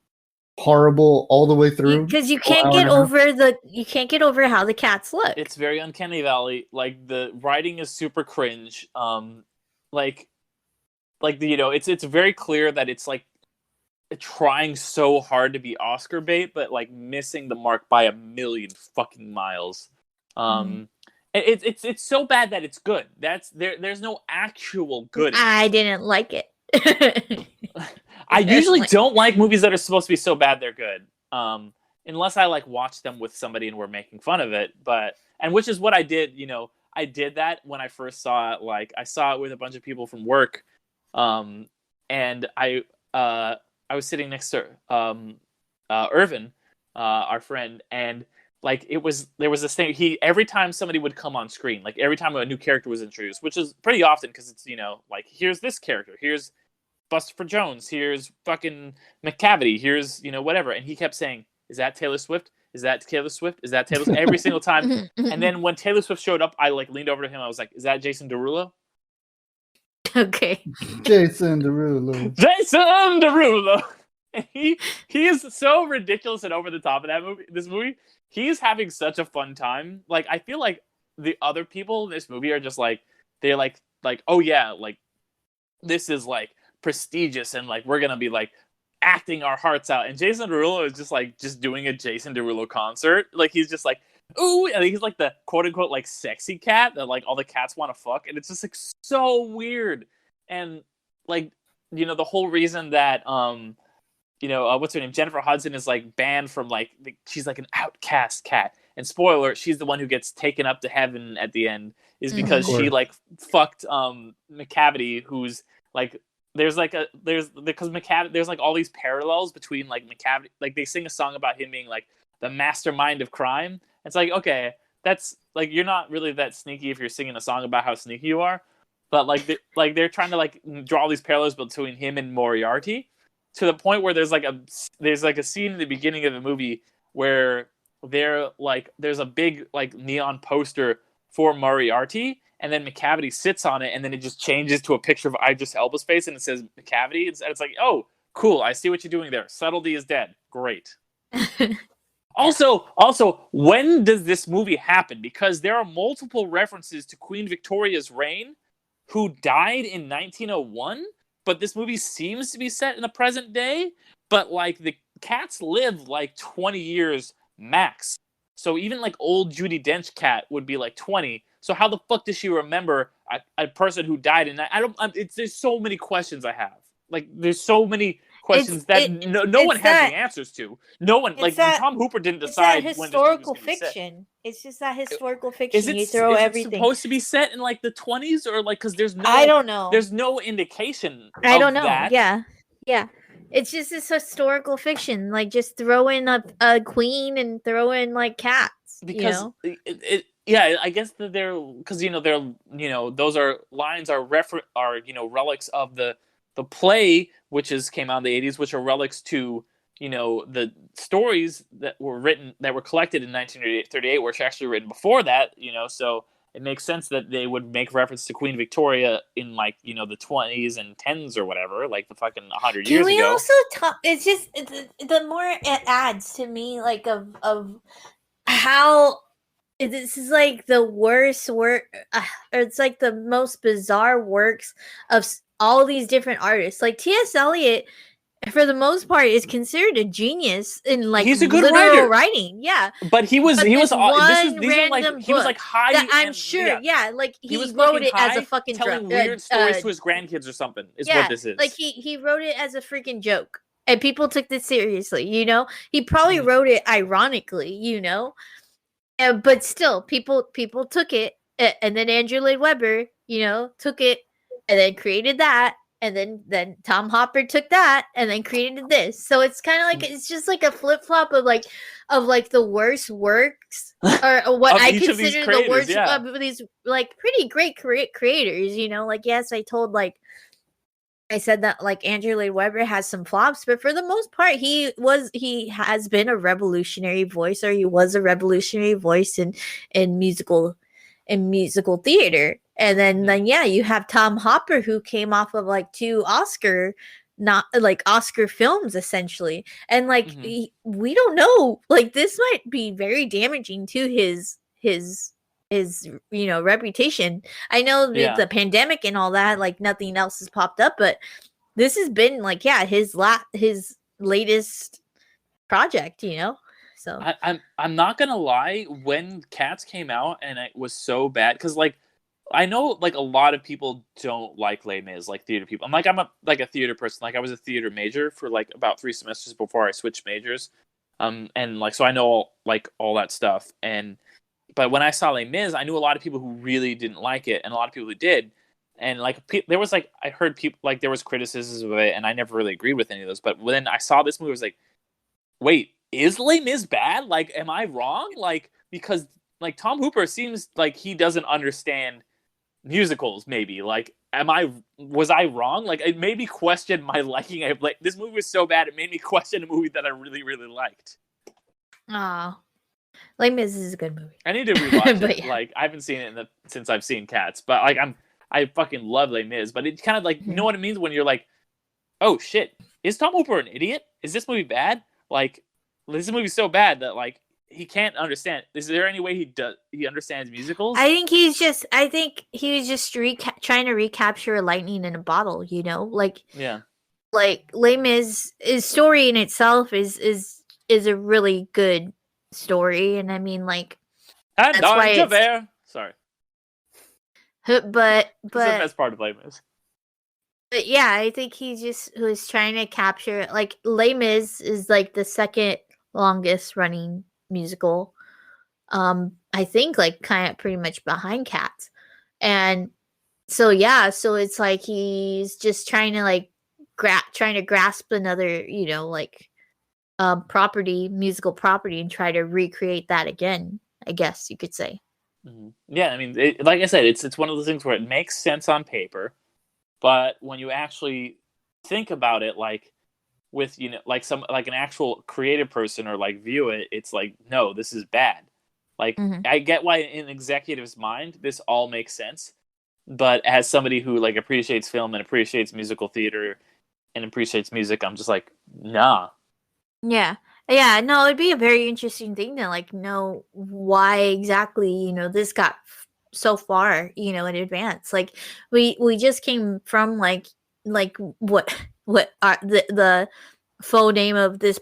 horrible all the way through. Because you can't get over how the cats look. It's very Uncanny Valley. Like the writing is super cringe. Like you know, it's very clear that it's like trying so hard to be Oscar bait, but like missing the mark by a million fucking miles. It's so bad that it's good. There's no actual good. I didn't like it. I usually don't like movies that are supposed to be so bad they're good. Unless I like watch them with somebody and we're making fun of it. And which is what I did, you know, I did that when I first saw it. Like I saw it with a bunch of people from work. And I was sitting next to Irvin, our friend, and like there was this thing. Every time somebody would come on screen, like every time a new character was introduced, which is pretty often because it's, you know, like here's this character, here's Buster Jones, here's fucking McCavity, here's, you know, whatever, and he kept saying, "Is that Taylor Swift? Is that Taylor Swift? Is that Taylor Swift?" Every single time. And then when Taylor Swift showed up, I like leaned over to him. I was like, "Is that Jason Derulo?" Okay. Jason Derulo. Jason Derulo. And he is so ridiculous and over the top of this movie. He's having such a fun time. Like I feel like the other people in this movie are just like they're like oh yeah, like this is like prestigious and like we're gonna be like acting our hearts out. And Jason Derulo is just doing a Jason Derulo concert. Like he's just like, ooh, and he's like the quote unquote like sexy cat that like all the cats want to fuck, and it's just like so weird. And like, you know, the whole reason that what's her name? Jennifer Hudson is like banned from she's like an outcast cat. And spoiler alert, she's the one who gets taken up to heaven at the end, is because she like fucked McCavity, who's like there's McCavity, there's like all these parallels between like McCavity, like they sing a song about him being like the mastermind of crime. It's like, okay, that's like, you're not really that sneaky if you're singing a song about how sneaky you are, but they're trying to like draw all these parallels between him and Moriarty, to the point where there's like a scene in the beginning of the movie where there's a big like neon poster for Moriarty, and then McCavity sits on it, and then it just changes to a picture of Idris Elba's face, and it says McCavity. It's like, oh, cool, I see what you're doing there. Subtlety is dead. Great. Also, when does this movie happen? Because there are multiple references to Queen Victoria's reign, who died in 1901, but this movie seems to be set in the present day. But like the cats live like 20 years max. So even like old Judi Dench cat would be like 20. So how the fuck does she remember a person who died in that? There's so many questions I have. Like there's so many questions no one has the answers to. No one, like Tom Hooper didn't decide it's that when historical this movie was gonna be set. fiction. It's just that historical fiction. Is it supposed to be set in like the 20s, or like, because there's no, I don't know. There's no indication. I don't know. That. Yeah. It's just this historical fiction. Like just throw in a queen and throw in like cats. Because I guess that those are lines are relics of the play, which came out in the 80s, which are relics to the stories that were collected in 1938, which were actually written before that. So it makes sense that they would make reference to Queen Victoria in like the 20s and 10s or whatever, like the fucking 100 years ago. Can we also talk? It's just the more it adds to me, like of how this is like the worst work. It's like the most bizarre works of all these different artists. Like T.S. Eliot, for the most part, is considered a genius in like he's a good literal writer. writing. Yeah, but he was he was like high. That I'm sure. Yeah, like he wrote it as a fucking telling weird stories to his grandkids or something. Is what this is. Like he wrote it as a freaking joke, and people took this seriously. He probably wrote it ironically. But still, people took it, and then Andrew Lloyd Webber, took it, and then created that. And then Tom Hopper took that and then created this. So it's kind of like, it's just like a flip flop of the worst works, or what I consider the worst of these like pretty great creators. Like, yes, I said that like Andrew Lloyd Webber has some flops, but for the most part, he has been a revolutionary voice, or he was a revolutionary voice in musical theater. And then you have Tom Hopper, who came off of like 2 Oscar films essentially, and like we don't know, like this might be very damaging to his reputation. I know the pandemic and all that, like nothing else has popped up, but this has been like his latest project. So I'm not gonna lie, when Cats came out and it was so bad, because like I know like a lot of people don't like Les Mis, like theater people. I'm a theater person. Like I was a theater major for like about 3 semesters before I switched majors, and like so I know like all that stuff. But when I saw Les Mis, I knew a lot of people who really didn't like it, and a lot of people who did. And like there was like, I heard people like there was criticisms of it, and I never really agreed with any of those. But when I saw this movie, I was like, wait, is Les Mis bad? Like, am I wrong? Like, because like Tom Hooper seems like he doesn't understand musicals. Maybe like, was I wrong? Like, it made me question my liking. Like, this movie was so bad, it made me question a movie that I really, really liked. Oh, Les Mis is a good movie. I need to rewatch it. Yeah. Like, I haven't seen it since I've seen Cats, but like I fucking love Les Mis. But it's kind of like, you know what it means when you're like, oh shit, is Tom Hooper an idiot? Is this movie bad? Like, this movie's so bad that like he can't understand. Is there any way he understands musicals? I think he was just trying to recapture lightning in a bottle. Like Les Mis' story in itself is a really good story, and I mean like that's why sorry. But it's the best part of Les Mis. But yeah, I think he just was trying to capture like Les Mis is like the second longest running musical. I think like kind of pretty much behind Cats. And so yeah, so it's like he's just trying to like trying to grasp another, like musical property and try to recreate that again, I guess you could say. Yeah, I mean, like I said, it's one of those things where it makes sense on paper, but when you actually think about it, like with like an actual creative person or like view it, it's like, no, this is bad. Like I get why in an executive's mind this all makes sense, but as somebody who like appreciates film and appreciates musical theater and appreciates music, I'm just like, nah. Yeah. Yeah, no, it'd be a very interesting thing to like know why exactly, this got so far, in advance. Like we just came from like what are the faux name of this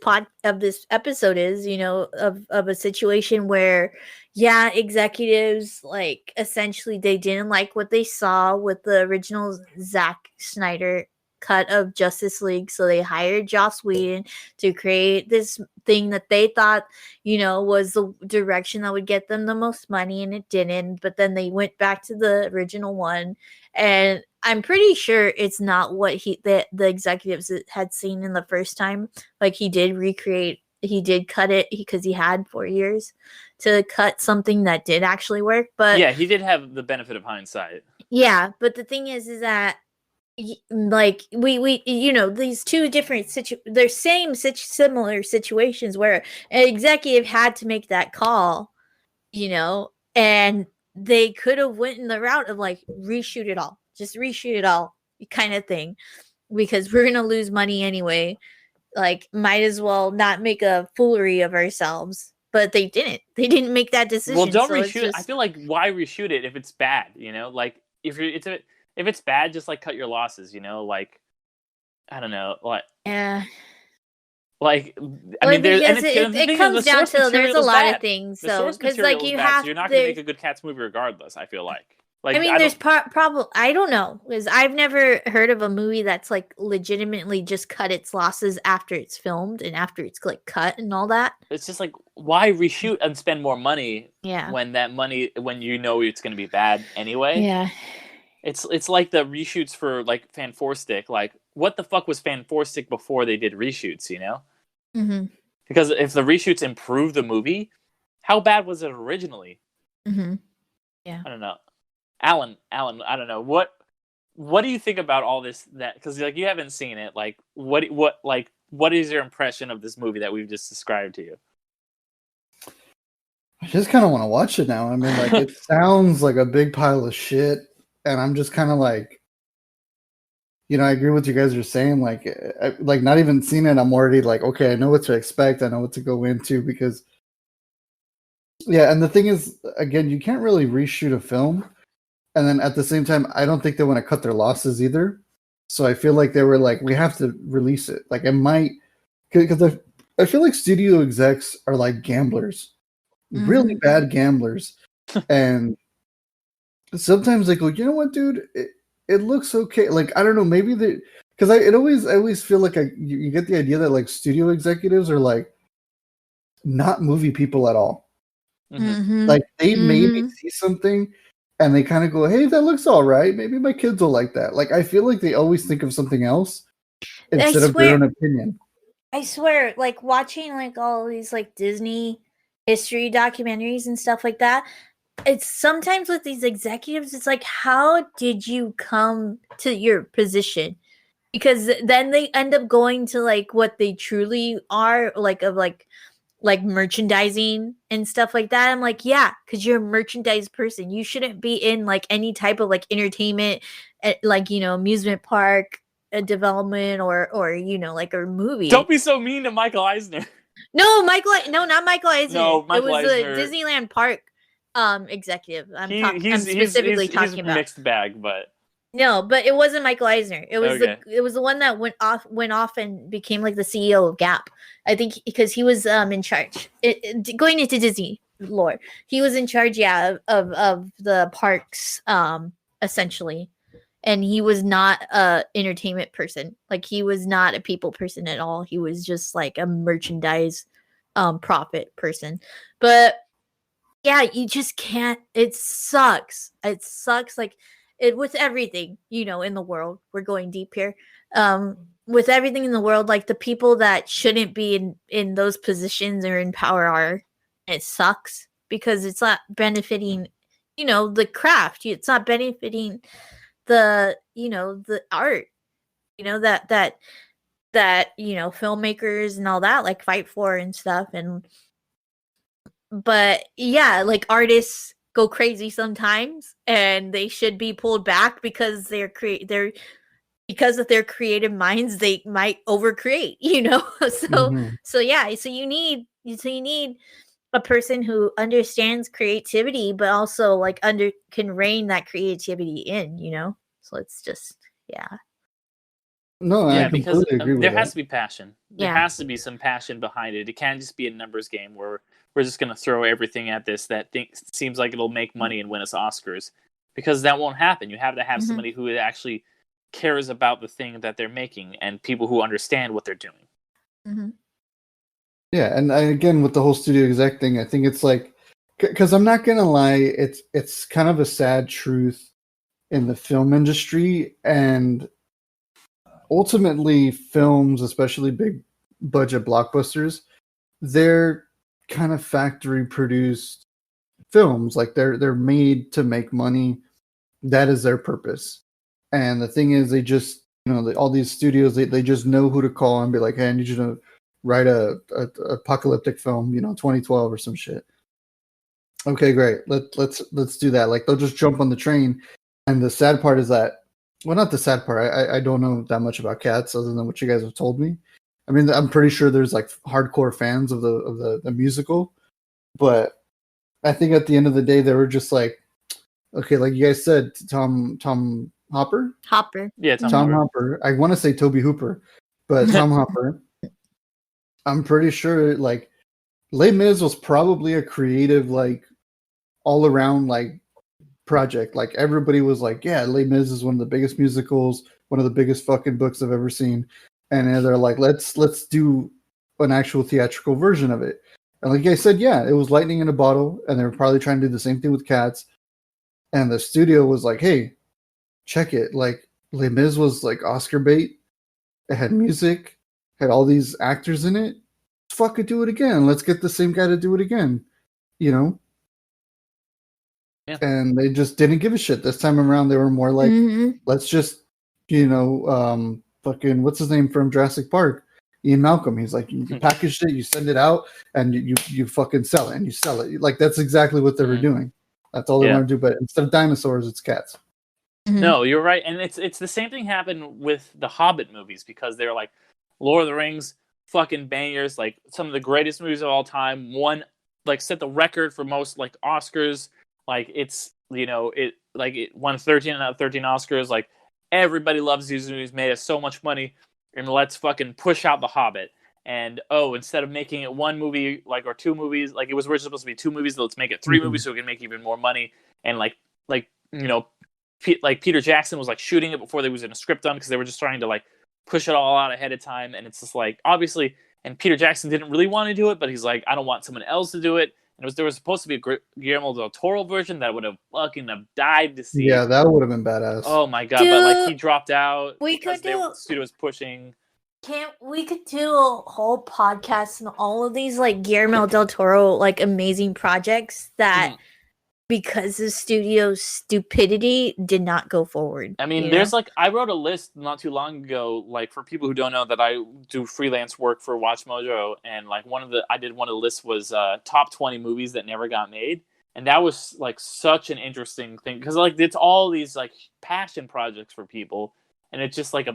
episode is, of a situation where executives like essentially they didn't like what they saw with the original Zack Snyder cut of Josstice League, so they hired Joss Whedon to create this thing that they thought, was the direction that would get them the most money, and it didn't. But then they went back to the original one, and I'm pretty sure it's not what the executives had seen in the first time. Like he did cut it because he had 4 years to cut something that did actually work. But yeah, he did have the benefit of hindsight. Yeah, but the thing is that like we these two different they're similar situations where an executive had to make that call, and they could have went in the route of like reshoot it all kind of thing, because we're gonna lose money anyway, like might as well not make a foolery of ourselves. But they didn't make that decision. Well, don't reshoot. I feel like why reshoot it if it's bad? Like if it's bad, just like cut your losses. Like I don't know, like yeah. Like I mean, it comes down to there's a lot of things. So because like you have, so you're not going to make a good Cats movie regardless. I feel like. I mean, there's probably I don't know, because I've never heard of a movie that's like legitimately just cut its losses after it's filmed and after it's like cut and all that. It's just like, why reshoot and spend more money? Yeah. When it's going to be bad anyway. Yeah. It's like the reshoots for like Fan 4 Stick. Like, what the fuck was Fan 4 Stick before they did reshoots? Mm-hmm. Because if the reshoots improve the movie, how bad was it originally? Mm-hmm. Yeah. I don't know. Alan, I don't know. What do you think about all this? That because like you haven't seen it. Like what is your impression of this movie that we've just described to you? I just kind of want to watch it now. I mean, like it sounds like a big pile of shit, and I'm just kind of like, I agree with what you guys are saying. Like not even seen it, I'm already like, okay, I know what to expect. I know what to go into because, yeah. And the thing is, again, you can't really reshoot a film. And then at the same time, I don't think they want to cut their losses either. So I feel like they were like, we have to release it. Like it might, because I feel like studio execs are like gamblers, really bad gamblers. And sometimes they go, you know what, dude, it looks okay. Like, I don't know, maybe because I always feel like you get the idea that like studio executives are like not movie people at all. Mm-hmm. Like they maybe see something and they kind of go, hey, that looks all right. Maybe my kids will like that. Like, I feel like they always think of something else instead of their own opinion. I swear, like, watching, like, all these, like, Disney history documentaries and stuff like that, it's sometimes with these executives, it's like, how did you come to your position? Because then they end up going to, like, what they truly are, like, of, like merchandising and stuff like that. I'm like, yeah, because you're a merchandise person. You shouldn't be in like any type of like entertainment, like amusement park development or like a movie. Don't be so mean to Michael Eisner. No, not Michael Eisner. No, Michael It was Eisner. a Disneyland park executive. I'm specifically talking about mixed bag, but. No, but it wasn't Michael Eisner. It was okay. it was the one that went off and became like the CEO of Gap. I think because he was in charge. Going into Disney lore, he was in charge, of the parks, essentially, and he was not a entertainment person. Like he was not a people person at all. He was just like a merchandise profit person. But yeah, you just can't. It sucks. It sucks. Like it with everything, in the world. We're going deep here. With everything in the world, like the people that shouldn't be in those positions or in power are. It sucks because it's not benefiting, the craft. It's not benefiting the art. That filmmakers and all that like fight for and stuff. But yeah, like artists go crazy sometimes and they should be pulled back because because of their creative minds they might overcreate. So Mhm. yeah, so you need a person who understands creativity but also like can rein that creativity in. So it's just yeah. No, I Yeah, because completely agree with there has that. to be passion. There Yeah. has to be some passion behind it. It can't just be a numbers game where we're just going to throw everything at this that seems like it'll make money and win us Oscars, because that won't happen. You have to have Mhm. somebody who actually cares about the thing that they're making and people who understand what they're doing. Mm-hmm. Yeah, and again with the whole studio exec thing, I think it's like, because I'm not gonna lie, it's kind of a sad truth in the film industry, and ultimately films, especially big budget blockbusters, they're kind of factory produced films. Like they're made to make money. That is their purpose. And the thing is, they just all these studios they just know who to call and be like, hey, I need you to write a apocalyptic film, 2012 or some shit. Okay, great. Let's do that. Like they'll just jump on the train. And the sad part is that, well, not the sad part. I don't know that much about Cats other than what you guys have told me. I mean, I'm pretty sure there's like hardcore fans of the musical, but I think at the end of the day they were just like, okay, like you guys said, Tom Hopper. Yeah, Tom Hopper. I want to say Toby Hooper, but Tom Hopper. I'm pretty sure like Les Mis was probably a creative, like all around like project. Like everybody was like, yeah, Les Mis is one of the biggest musicals, one of the biggest fucking books I've ever seen. And then they're like, let's do an actual theatrical version of it. And like I said, yeah, it was lightning in a bottle, and they were probably trying to do the same thing with Cats. And the studio was like, hey, check it. Like Les Mis was like Oscar bait. It had music, had all these actors in it. Let's fucking do it again. Let's get the same guy to do it again. Yeah. And they just didn't give a shit. This time around, they were more like, let's just, fucking, what's his name from Jurassic Park? Ian Malcolm. He's like, you package it, you send it out, and you fucking sell it, and you sell it. Like, that's exactly what they were doing. That's all they want to do. But instead of dinosaurs, it's cats. No, you're right, and it's the same thing happened with the Hobbit movies, because they're like Lord of the Rings, fucking bangers, like some of the greatest movies of all time. One like set the record for most like Oscars. Like it's it won 13 out of 13 Oscars. Like everybody loves these movies, made us so much money, and let's fucking push out the Hobbit. And instead of making it one movie or two movies, like it was originally supposed to be two movies, let's make it three movies so we can make even more money. And Peter Jackson was like shooting it before there was a script done, because they were just trying to like push it all out ahead of time. And it's just like, obviously, and Peter Jackson didn't really want to do it, but he's like, I don't want someone else to do it. And there was supposed to be a Guillermo del Toro version that would have fucking died to see. Yeah, that would have been badass. Oh my god! Dude, but like he dropped out because the studio was pushing. We could do a whole podcast on all of these like Guillermo del Toro like amazing projects that because the studio's stupidity did not go forward. I mean, there's like, I wrote a list not too long ago, like for people who don't know that I do freelance work for Watch Mojo, and like one of the lists was top 20 movies that never got made. And that was like such an interesting thing, because like it's all these like passion projects for people, and it's just like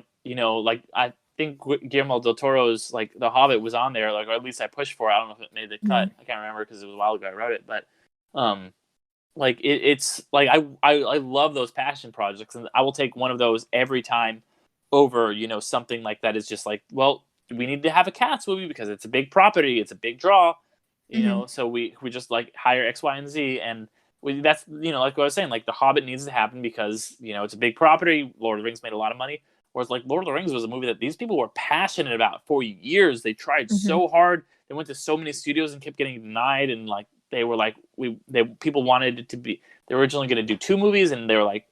I think Guillermo del Toro's like The Hobbit was on there, like, or at least I pushed for it. I don't know if it made the cut. I can't remember because it was a while ago I wrote it, but like it's like I love those passion projects, and I will take one of those every time over something like that is just like, well, we need to have a Cats movie because it's a big property, it's a big draw, so we just like hire X, Y, and Z, and that's like what I was saying, like The Hobbit needs to happen because it's a big property. Lord of the Rings made a lot of money, whereas like Lord of the Rings was a movie that these people were passionate about for years. They tried so hard. They went to so many studios and kept getting denied, and like they were like people wanted it to be. They were originally going to do 2 movies, and they were like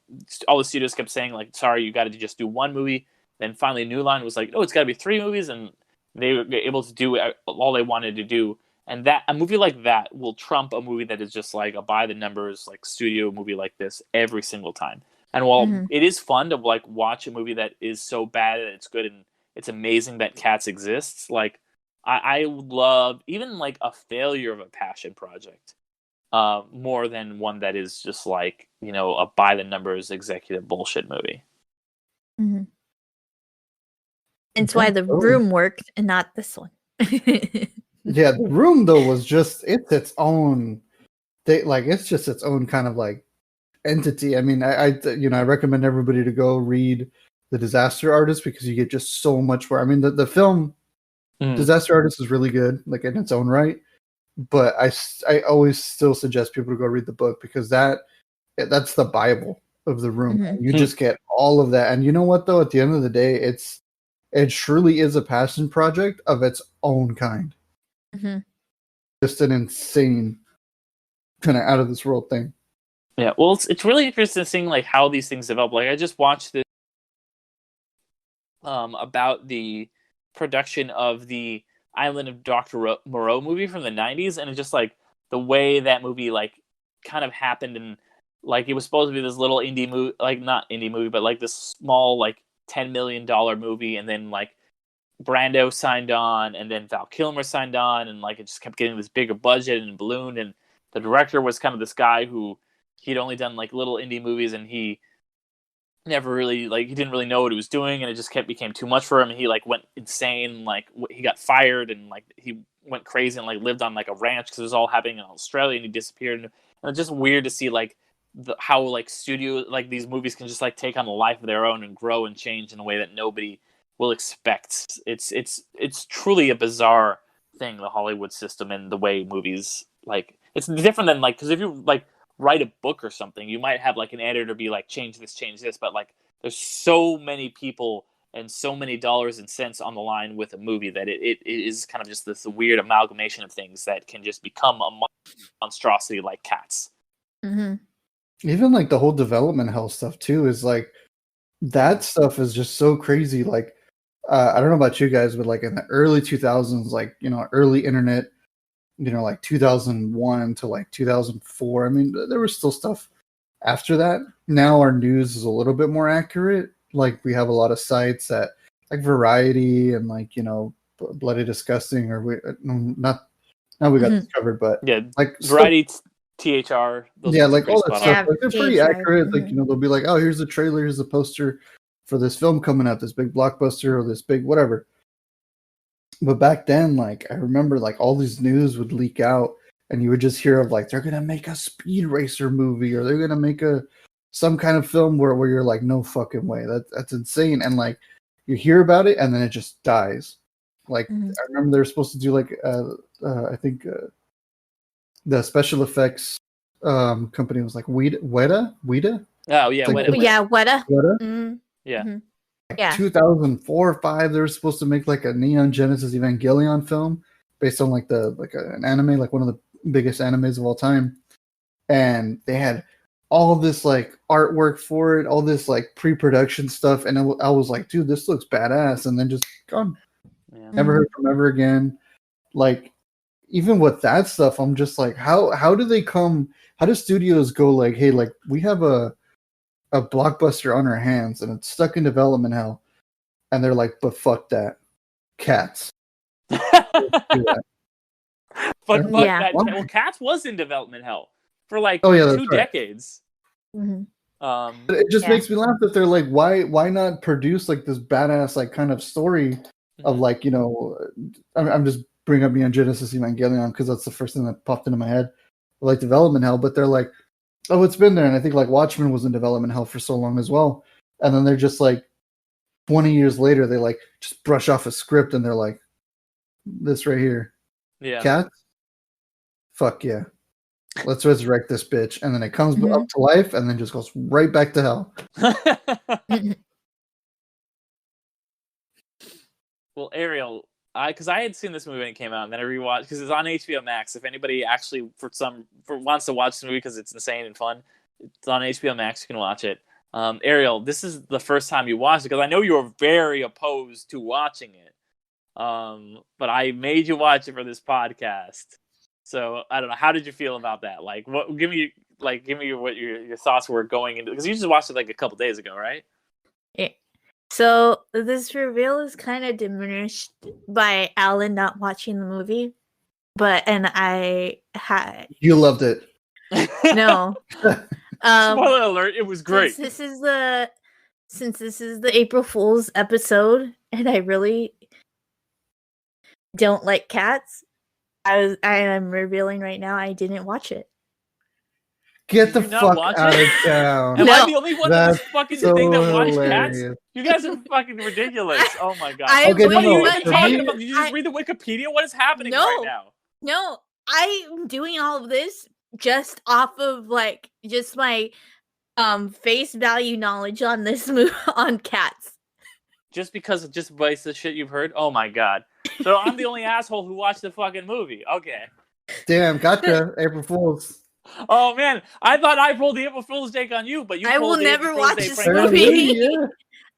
all the studios kept saying like, sorry, you got to just do 1 movie. Then finally New Line was like, oh, it's got to be 3 movies, and they were able to do all they wanted to do. And that a movie like that will trump a movie that is just like a by the numbers like studio movie like this every single time. And while it is fun to like watch a movie that is so bad that it's good and it's amazing that Cats exists, like I love even like a failure of a passion project more than one that is just like a by the numbers executive bullshit movie. It's why The Room worked and not this one. Yeah, The Room though was just its own thing. Like it's just its own kind of like entity. I mean, I recommend everybody to go read The Disaster Artist because you get just so much more. I mean, the film Disaster Artist is really good, like in its own right. But I always still suggest people to go read the book because that's the Bible of The Room. You just get all of that. And you know what though? At the end of the day, it truly is a passion project of its own kind. Just an insane kind of out of this world thing. Yeah, well, it's really interesting seeing like how these things develop. Like I just watched this about the production of the Island of Dr. Moreau movie from the 90s, and it's just like the way that movie like kind of happened, and like it was supposed to be this little indie movie, like not indie movie, but like this small like $10 million movie, and then like Brando signed on, and then Val Kilmer signed on, and like it just kept getting this bigger budget and ballooned. And the director was kind of this guy who he'd only done like little indie movies, and he never really he didn't really know what he was doing, and it just became too much for him. And he like went insane, like he got fired, and like he went crazy and like lived on like a ranch because it was all happening in Australia, and he disappeared. And it's just weird to see like how like studio like these movies can just like take on a life of their own and grow and change in a way that nobody will expect. It's truly a bizarre thing, the Hollywood system and the way movies like it's different than like because if you like write a book or something, you might have like an editor be like change this, but like there's so many people and so many dollars and cents on the line with a movie that it is kind of just this weird amalgamation of things that can just become a monstrosity like Cats. Even like the whole development hell stuff too is like that stuff is just so crazy. Like I don't know about you guys, but like in the early 2000s, like early internet, like 2001 to like 2004. I mean, there was still stuff after that. Now our news is a little bit more accurate. Like we have a lot of sites that like Variety and like Bloody Disgusting, or we not now we got this covered, but yeah, like Variety, THR, yeah, like all that stuff. Like, they're pretty THR. accurate. Like they'll be like, oh, here's the trailer, here's the poster for this film coming out, this big blockbuster or this big whatever. But back then, like I remember, like all these news would leak out, and you would just hear of like they're gonna make a Speed Racer movie, or they're gonna make some kind of film where you're like, no fucking way, that's insane. And like you hear about it, and then it just dies. Like I remember they were supposed to do like I think the special effects company was like Wheton. Oh yeah, like, Weta. Yeah. Yeah. 2004 or 5, they were supposed to make like a Neon Genesis Evangelion film based on like an anime, like one of the biggest animes of all time. And they had all this like artwork for it, all this like pre-production stuff, and I was like, dude, this looks badass, and then just gone. Yeah. Never heard from ever again. Like even with that stuff, I'm just like, how do studios go like, hey, like we have a blockbuster on our hands and it's stuck in development hell, and they're like, but fuck that, Cats. But Yeah. that, well, Cats was in development hell for like that's 2 right. decades. But it just makes me laugh that they're like, why not produce like this badass like kind of story of like I'm just bringing up Neon Genesis Evangelion because that's the first thing that popped into my head, like development hell. But they're like, oh, it's been there, and I think like Watchmen was in development hell for so long as well. And then they're just like 20 years later, they like just brush off a script and they're like, this right here, Yeah. Cats, fuck yeah. let's resurrect this bitch, and then it comes up to life, and then just goes right back to hell. Well, Ariel, because I had seen this movie when it came out, and then I rewatched because it's on HBO Max. If anybody actually wants to watch the movie because it's insane and fun, it's on HBO Max. You can watch it. Ariel, this is the first time you watched it because I know you were very opposed to watching it. But I made you watch it for this podcast. So I don't know. How did you feel about that? Like, what? Give me what your thoughts were going into, because you just watched it like a couple days ago, right? Yeah. So this reveal is kind of diminished by Alan not watching the movie, and I had You loved it. no. Spoiler alert! It was great. Since this is the April Fool's episode, and I really don't like cats, I am revealing right now I didn't watch it. Get Did the you not fuck watch out it? of town. Am I No. the only one in this fucking thing that watched cats? hilarious. You guys are fucking ridiculous. Oh my god. I Okay, What are you no, even for talking me- about? Did you just read the Wikipedia? What is happening No. right now? No, I'm doing all of this just off of just my face value knowledge on this movie on cats. Just because of just based the shit you've heard? Oh my god. So I'm the only asshole who watched the fucking movie. Okay. Damn, gotcha. April Fools. Oh man, I thought I pulled the April Fool's joke on you, but you I will pulled the never April Fool's watch Day this prank on movie. me. Yeah.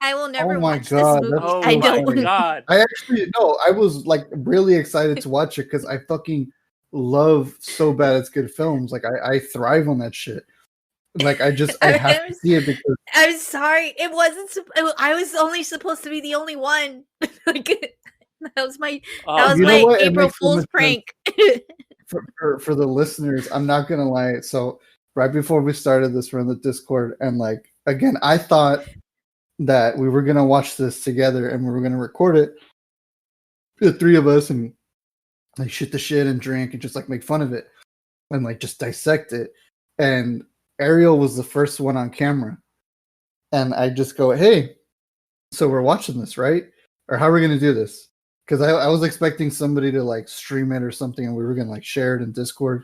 I will never my watch God, this movie. that's Oh I so don't. funny. god. I actually I was like really excited to watch it because I fucking love so bad it's good films. Like I thrive on that shit. Like I have to see it because I'm sorry. It wasn't. I was only supposed to be the only one. Like that was my You know what? It April makes so Fool's much prank. for the listeners, I'm not gonna lie. So right before we started this, we're in the Discord, and like again, I thought that we were gonna watch this together and we were gonna record it, the three of us, and like shoot the shit and drink and just like make fun of it and like just dissect it. And Ariel was the first one on camera, and I just go, "Hey, so we're watching this, right? Or how are we gonna do this?" Because I was expecting somebody to like stream it or something, and we were gonna like share it in Discord.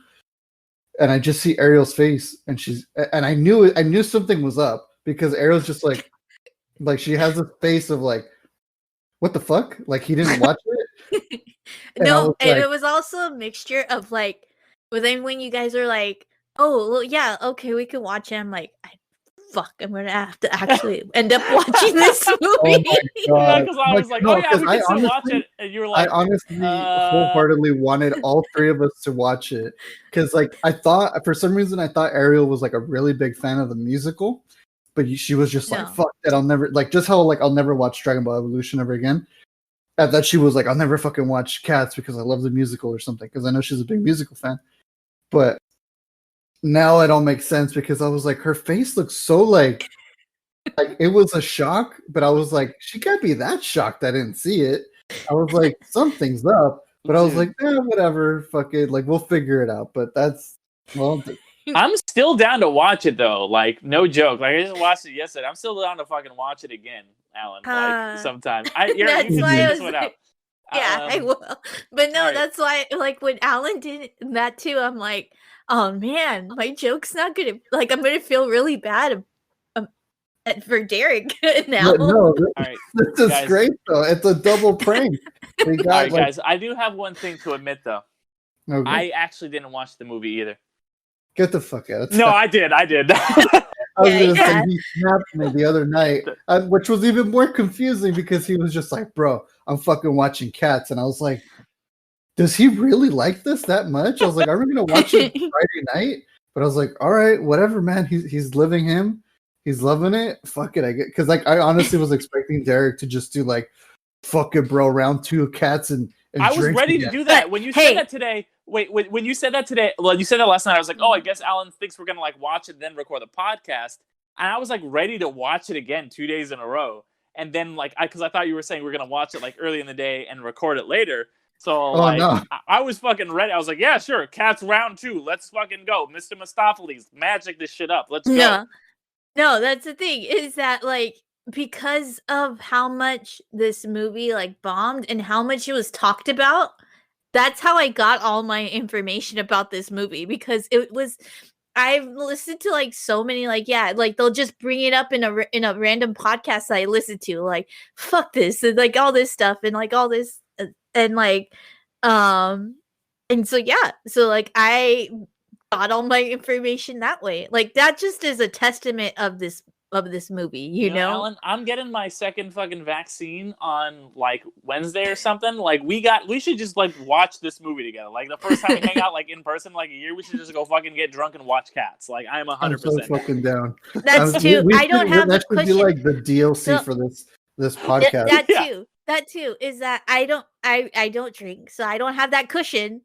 And I just see Ariel's face, and I knew something was up because Ariel's just like she has this face of like, what the fuck? Like he didn't watch it. And I No, was and like- it was also a mixture of like, but then when you guys are like, "Oh, well, yeah, okay, we can watch it," I'm like, fuck, I'm gonna have to actually end up watching this movie. Oh my god! Because I was like, no, oh yeah, we 'cause can still watch it. And you were I like, honestly wholeheartedly wanted all three of us to watch it because, like, I thought for some reason I thought Ariel was like a really big fan of the musical, but she was just like, No. "Fuck that! I'll never like just how like I'll never watch Dragon Ball Evolution ever again." And that she was like, "I'll never fucking watch Cats because I love the musical or something," because I know she's a big musical fan. But now it all makes sense because I was like, her face looks so like it was a shock, but I was like, she can't be that shocked I didn't see it. I was like, something's up, but I was like, whatever, fuck it, like we'll figure it out. But that's I'm still down to watch it though. Like, no joke. Like, I just watched it yesterday. I'm still down to fucking watch it again, Alan. Like, sometime. That's You why can I figure was this one out. Yeah, I will. But no, alright. that's why, like, when Alan did that too, I'm like, oh man, my joke's not gonna, like, I'm gonna feel really bad for Derek now. But no, All right, this is guys. great though. It's a double prank. We got, All right, like, guys. I do have one thing to admit though. okay. I actually didn't watch the movie either. Get the fuck out of No, town. I did. I was gonna say he snapped me the other night, which was even more confusing because he was just like, "Bro, I'm fucking watching Cats," and I was like, "Does he really like this that much?" I was like, "Are we gonna watch it Friday night?" But I was like, "All right, whatever, man. He's living him. He's loving it. Fuck it, I get." Because like I honestly was expecting Derek to just do like, "Fuck it, bro. Round 2 of Cats and I was drinks ready again." to do that when you said that today. Wait, when you said that today, well, you said that last night. I was like, oh, I guess Alan thinks we're gonna like watch it, then record the podcast, and I was like ready to watch it again 2 days in a row. And then like, because I thought you were saying we're gonna watch it like early in the day and record it later. So no. I was fucking ready. I was like, yeah, sure, Cats round 2. Let's fucking go, Mr. Mistopheles, magic this shit up. Let's go. No, that's the thing is that like because of how much this movie like bombed and how much it was talked about, that's how I got all my information about this movie, because it was I've listened to like so many like they'll just bring it up in a random podcast that I listen to, like fuck this and like all this stuff and like all this and like um and so so like I got all my information that way. Like that just is a testament of this movie, you know? Alan, I'm getting my second fucking vaccine on like Wednesday or something. Like we should just like watch this movie together. Like the first time we hang out like in person like a year, we should just go fucking get drunk and watch Cats. Like I'm 100%. I'm so fucking down. That's too. I don't have the cushion. That should be like the DLC for this podcast. That too is that I don't drink, so I don't have that cushion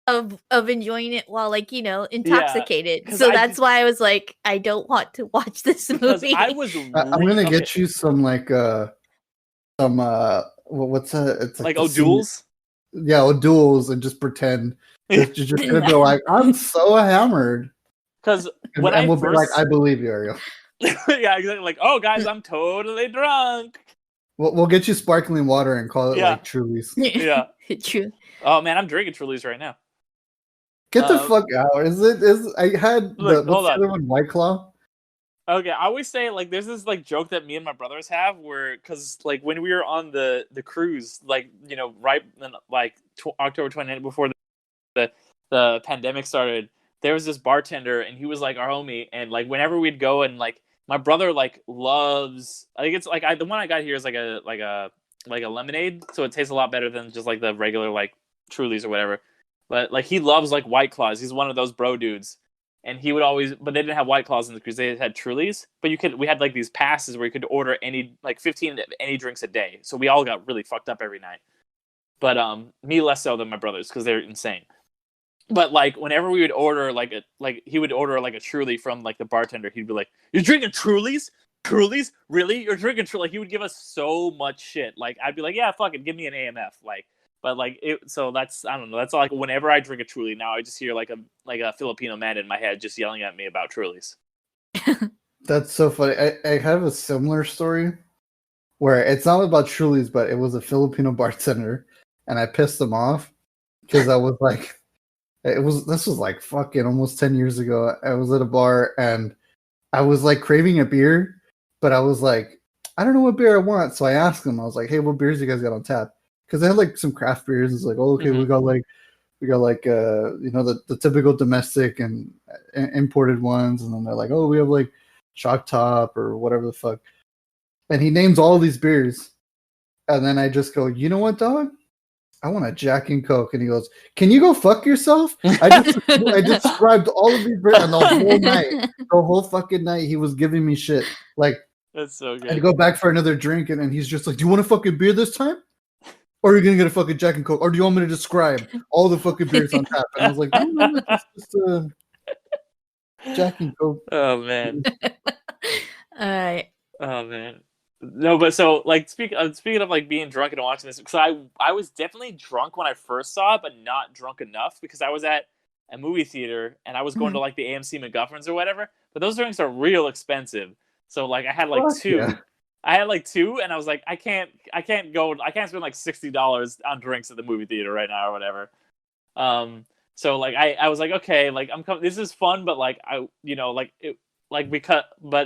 of enjoying it while like intoxicated. So that's why I was like, I don't want to watch this movie. I was. I'm gonna get you some like what's it's like O'Doul's. Yeah, O'Doul's, and just pretend you're just gonna be like, I'm so hammered. Because when we'll be like, I believe you, Ariel. Yeah, exactly. Like, oh guys, I'm totally drunk. We'll get you sparkling water and call it like Truly's. Yeah, true. Oh man, I'm drinking Truly's right now. Get the fuck out! I had what's the other one? White Claw. Okay, I always say like there's this like joke that me and my brothers have where because like when we were on the cruise, like right in, like October 29th before the pandemic started, there was this bartender and he was like our homie, and like whenever we'd go and like my brother like loves, I think it's like the one I got here is like a lemonade, so it tastes a lot better than just like the regular like Truly's or whatever. But like he loves like White Claws. He's one of those bro dudes, and he would always. But they didn't have White Claws in the cruise. They had Truly's. But we had like these passes where you could order any like 15 any drinks a day. So we all got really fucked up every night. But me less so than my brothers because they're insane. But like whenever we would order he would order like a Truly from like the bartender, he'd be like, "You're drinking Truly's? Truly's? Really? You're drinking Truly?" Like he would give us so much shit. Like I'd be like, "Yeah, fuck it, give me an AMF." Like. But like so that's I don't know. That's like whenever I drink a Truly now, I just hear like a Filipino man in my head just yelling at me about Truly's. That's so funny. I have a similar story where it's not about Truly's, but it was a Filipino bartender, and I pissed him off because I was like, this was like fucking almost 10 years ago. I was at a bar and I was like craving a beer, but I was like, I don't know what beer I want, so I asked him. I was like, "Hey, what beers you guys got on tap?" Because they had like some craft beers. It's like, oh, okay, we got like the typical domestic and imported ones, and then they're like, oh, we have like Shock Top or whatever the fuck. And he names all these beers, and then I just go, you know what, dog? I want a Jack and Coke. And he goes, can you go fuck yourself? I described all of these beers, and the whole fucking night, he was giving me shit. Like, that's so good. I go back for another drink, and he's just like, do you want a fucking beer this time? Or are you gonna get a fucking Jack and Coke? Or do you want me to describe all the fucking beers on tap? And I was like, no, it's just Jack and Coke. Oh man. All right. Oh man. No, but so like speaking of like being drunk and watching this, because I was definitely drunk when I first saw it, but not drunk enough because I was at a movie theater and I was going to like the AMC McGuffins or whatever. But those drinks are real expensive. So like I had like two. Yeah. I had like two, and I was like, I can't spend like $60 on drinks at the movie theater right now or whatever. So like I was like, okay, like this is fun, but like but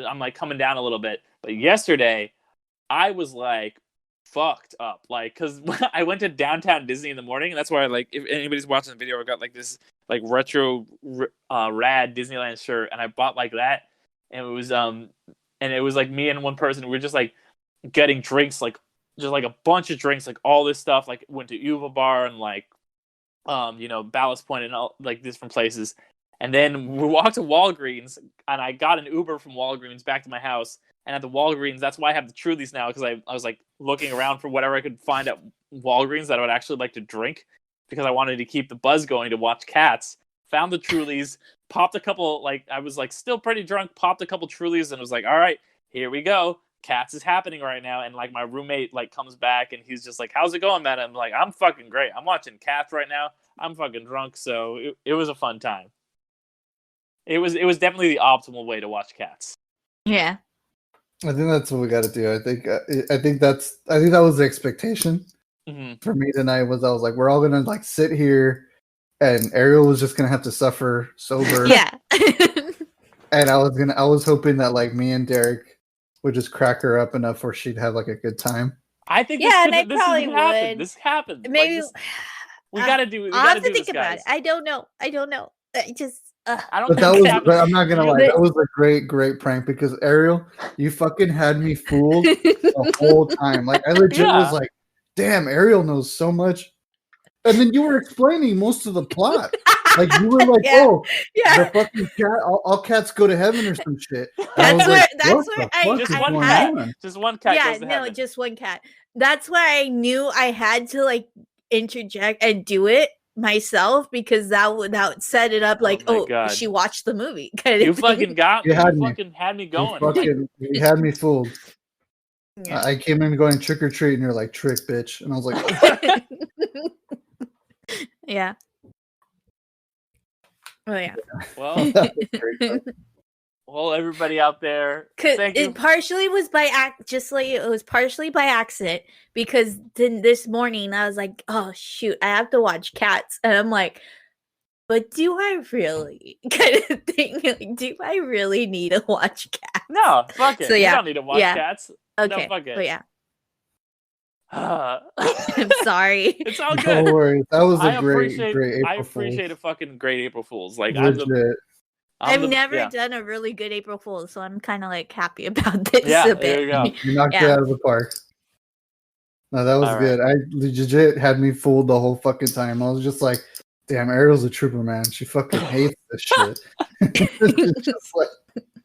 I'm like coming down a little bit. But yesterday, I was like fucked up, like because I went to downtown Disney in the morning, and that's why like if anybody's watching the video, I got like this like retro rad Disneyland shirt, and I bought like that, and it was like me and one person. We were just like getting drinks, like just like a bunch of drinks, like all this stuff. Like went to Uva Bar and like, Ballast Point and all like different places. And then we walked to Walgreens, and I got an Uber from Walgreens back to my house. And at the Walgreens, that's why I have the Trulies now, because I was like looking around for whatever I could find at Walgreens that I would actually like to drink, because I wanted to keep the buzz going to watch Cats. Found the Trulies, popped a couple, like I was like still pretty drunk, popped a couple Trulies, and was like, all right, here we go. Cats is happening right now. And like my roommate like comes back and he's just like, how's it going, man? I'm like, I'm fucking great. I'm watching Cats right now. I'm fucking drunk. So it was a fun time. It was definitely the optimal way to watch Cats. Yeah. I think that's what we got to do. I think that was the expectation. for me tonight was I was like, we're all gonna like sit here, and Ariel was just gonna have to suffer sober. Yeah. And I was hoping that like me and Derek would just crack her up enough where she'd have like a good time. I think Yeah, and I this probably happened. would. This happened. Maybe we gotta do. We I'll gotta have to do think this, about guys. it. I don't know. I just. I don't But think that this was, happened. but I'm not gonna lie, But- that was a great prank because Ariel, you fucking had me fooled the whole time. Like I legit Yeah. was like, damn, Ariel knows so much. And then you were explaining most of the plot. Like you were like, Yeah. oh, Yeah. the fucking cat, all cats go to heaven or some shit. And I That's was where- like, that's what where the I- fuck Just is one going cat. on? Just one cat Yeah, goes to no, heaven. just one cat. That's why I knew I had to like interject and do it myself because that would set it up like, my oh, God. she watched the movie. Kind You of thing. fucking got me. You had me. fucking had me You going. you had me fooled. Yeah. I came in going trick or treat, and you're like, trick, bitch. And I was like, Yeah. Oh yeah. Well, that was great. well, everybody out there, thank you. It partially was by it was partially by accident because then this morning I was like, oh shoot, I have to watch Cats, and I'm like, but do I really? Kind of thing. Like, do I really need to watch Cats? No, fuck it. So, You yeah. don't need to watch Yeah. cats. Okay, fuck it. but yeah, I'm I'm sorry. It's all No good. worries. That was I a great April I appreciate a Fool's. fucking great April Fool's. Like Legit. I've the- never yeah. done a really good April Fool's, so I'm kind of like happy about this Yeah, a there bit. you go. You knocked it Yeah. out of the park. No, that was All right. good. I legit had me fooled the whole fucking time. I was just like, damn, Ariel's a trooper, man. She fucking hates this shit. It's just like,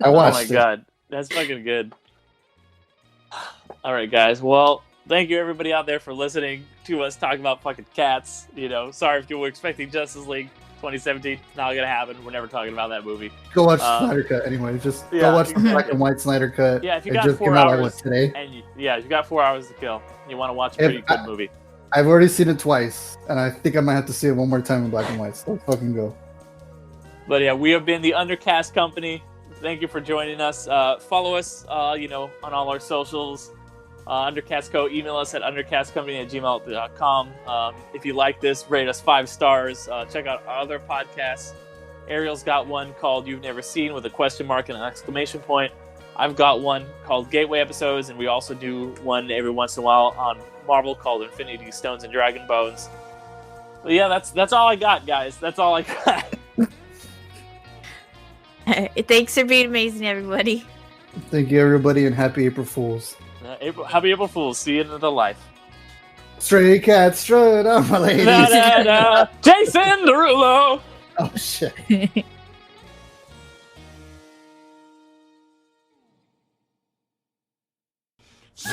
I Oh watched my it. god, that's fucking good. All right, guys. Well, thank you everybody out there for listening to us talk about fucking cats. You know, sorry if you were expecting Justice League 2017. Not gonna happen. We're never talking about that movie. Go watch the Snyder Cut anyway. Just yeah, go watch the exactly. black and white Snyder Cut. Yeah, if you it got just 4 came out hours like what, today. and you got 4 hours to kill, you want to watch a pretty good movie. I've already seen it twice, and I think I might have to see it one more time in black and white. So let's fucking go. But yeah, we have been the Undercast Company. Thank you for joining us. Follow us, on all our socials. Undercast Co. Email us at undercastcompany@gmail.com. If you like this, rate us 5 stars. Check out our other podcasts. Ariel's got one called You've Never Seen with a question mark and an exclamation point. I've got one called Gateway Episodes, and we also do one every once in a while on Marvel called Infinity Stones and Dragon Bones. But yeah, that's all I got, guys. That's all I got. Thanks for being amazing, everybody. Thank you, everybody, and happy April Fools. Happy April Fools. See you in the life. Stray cats, strut on my ladies. Da, da, da. Jason Derulo. Oh shit. So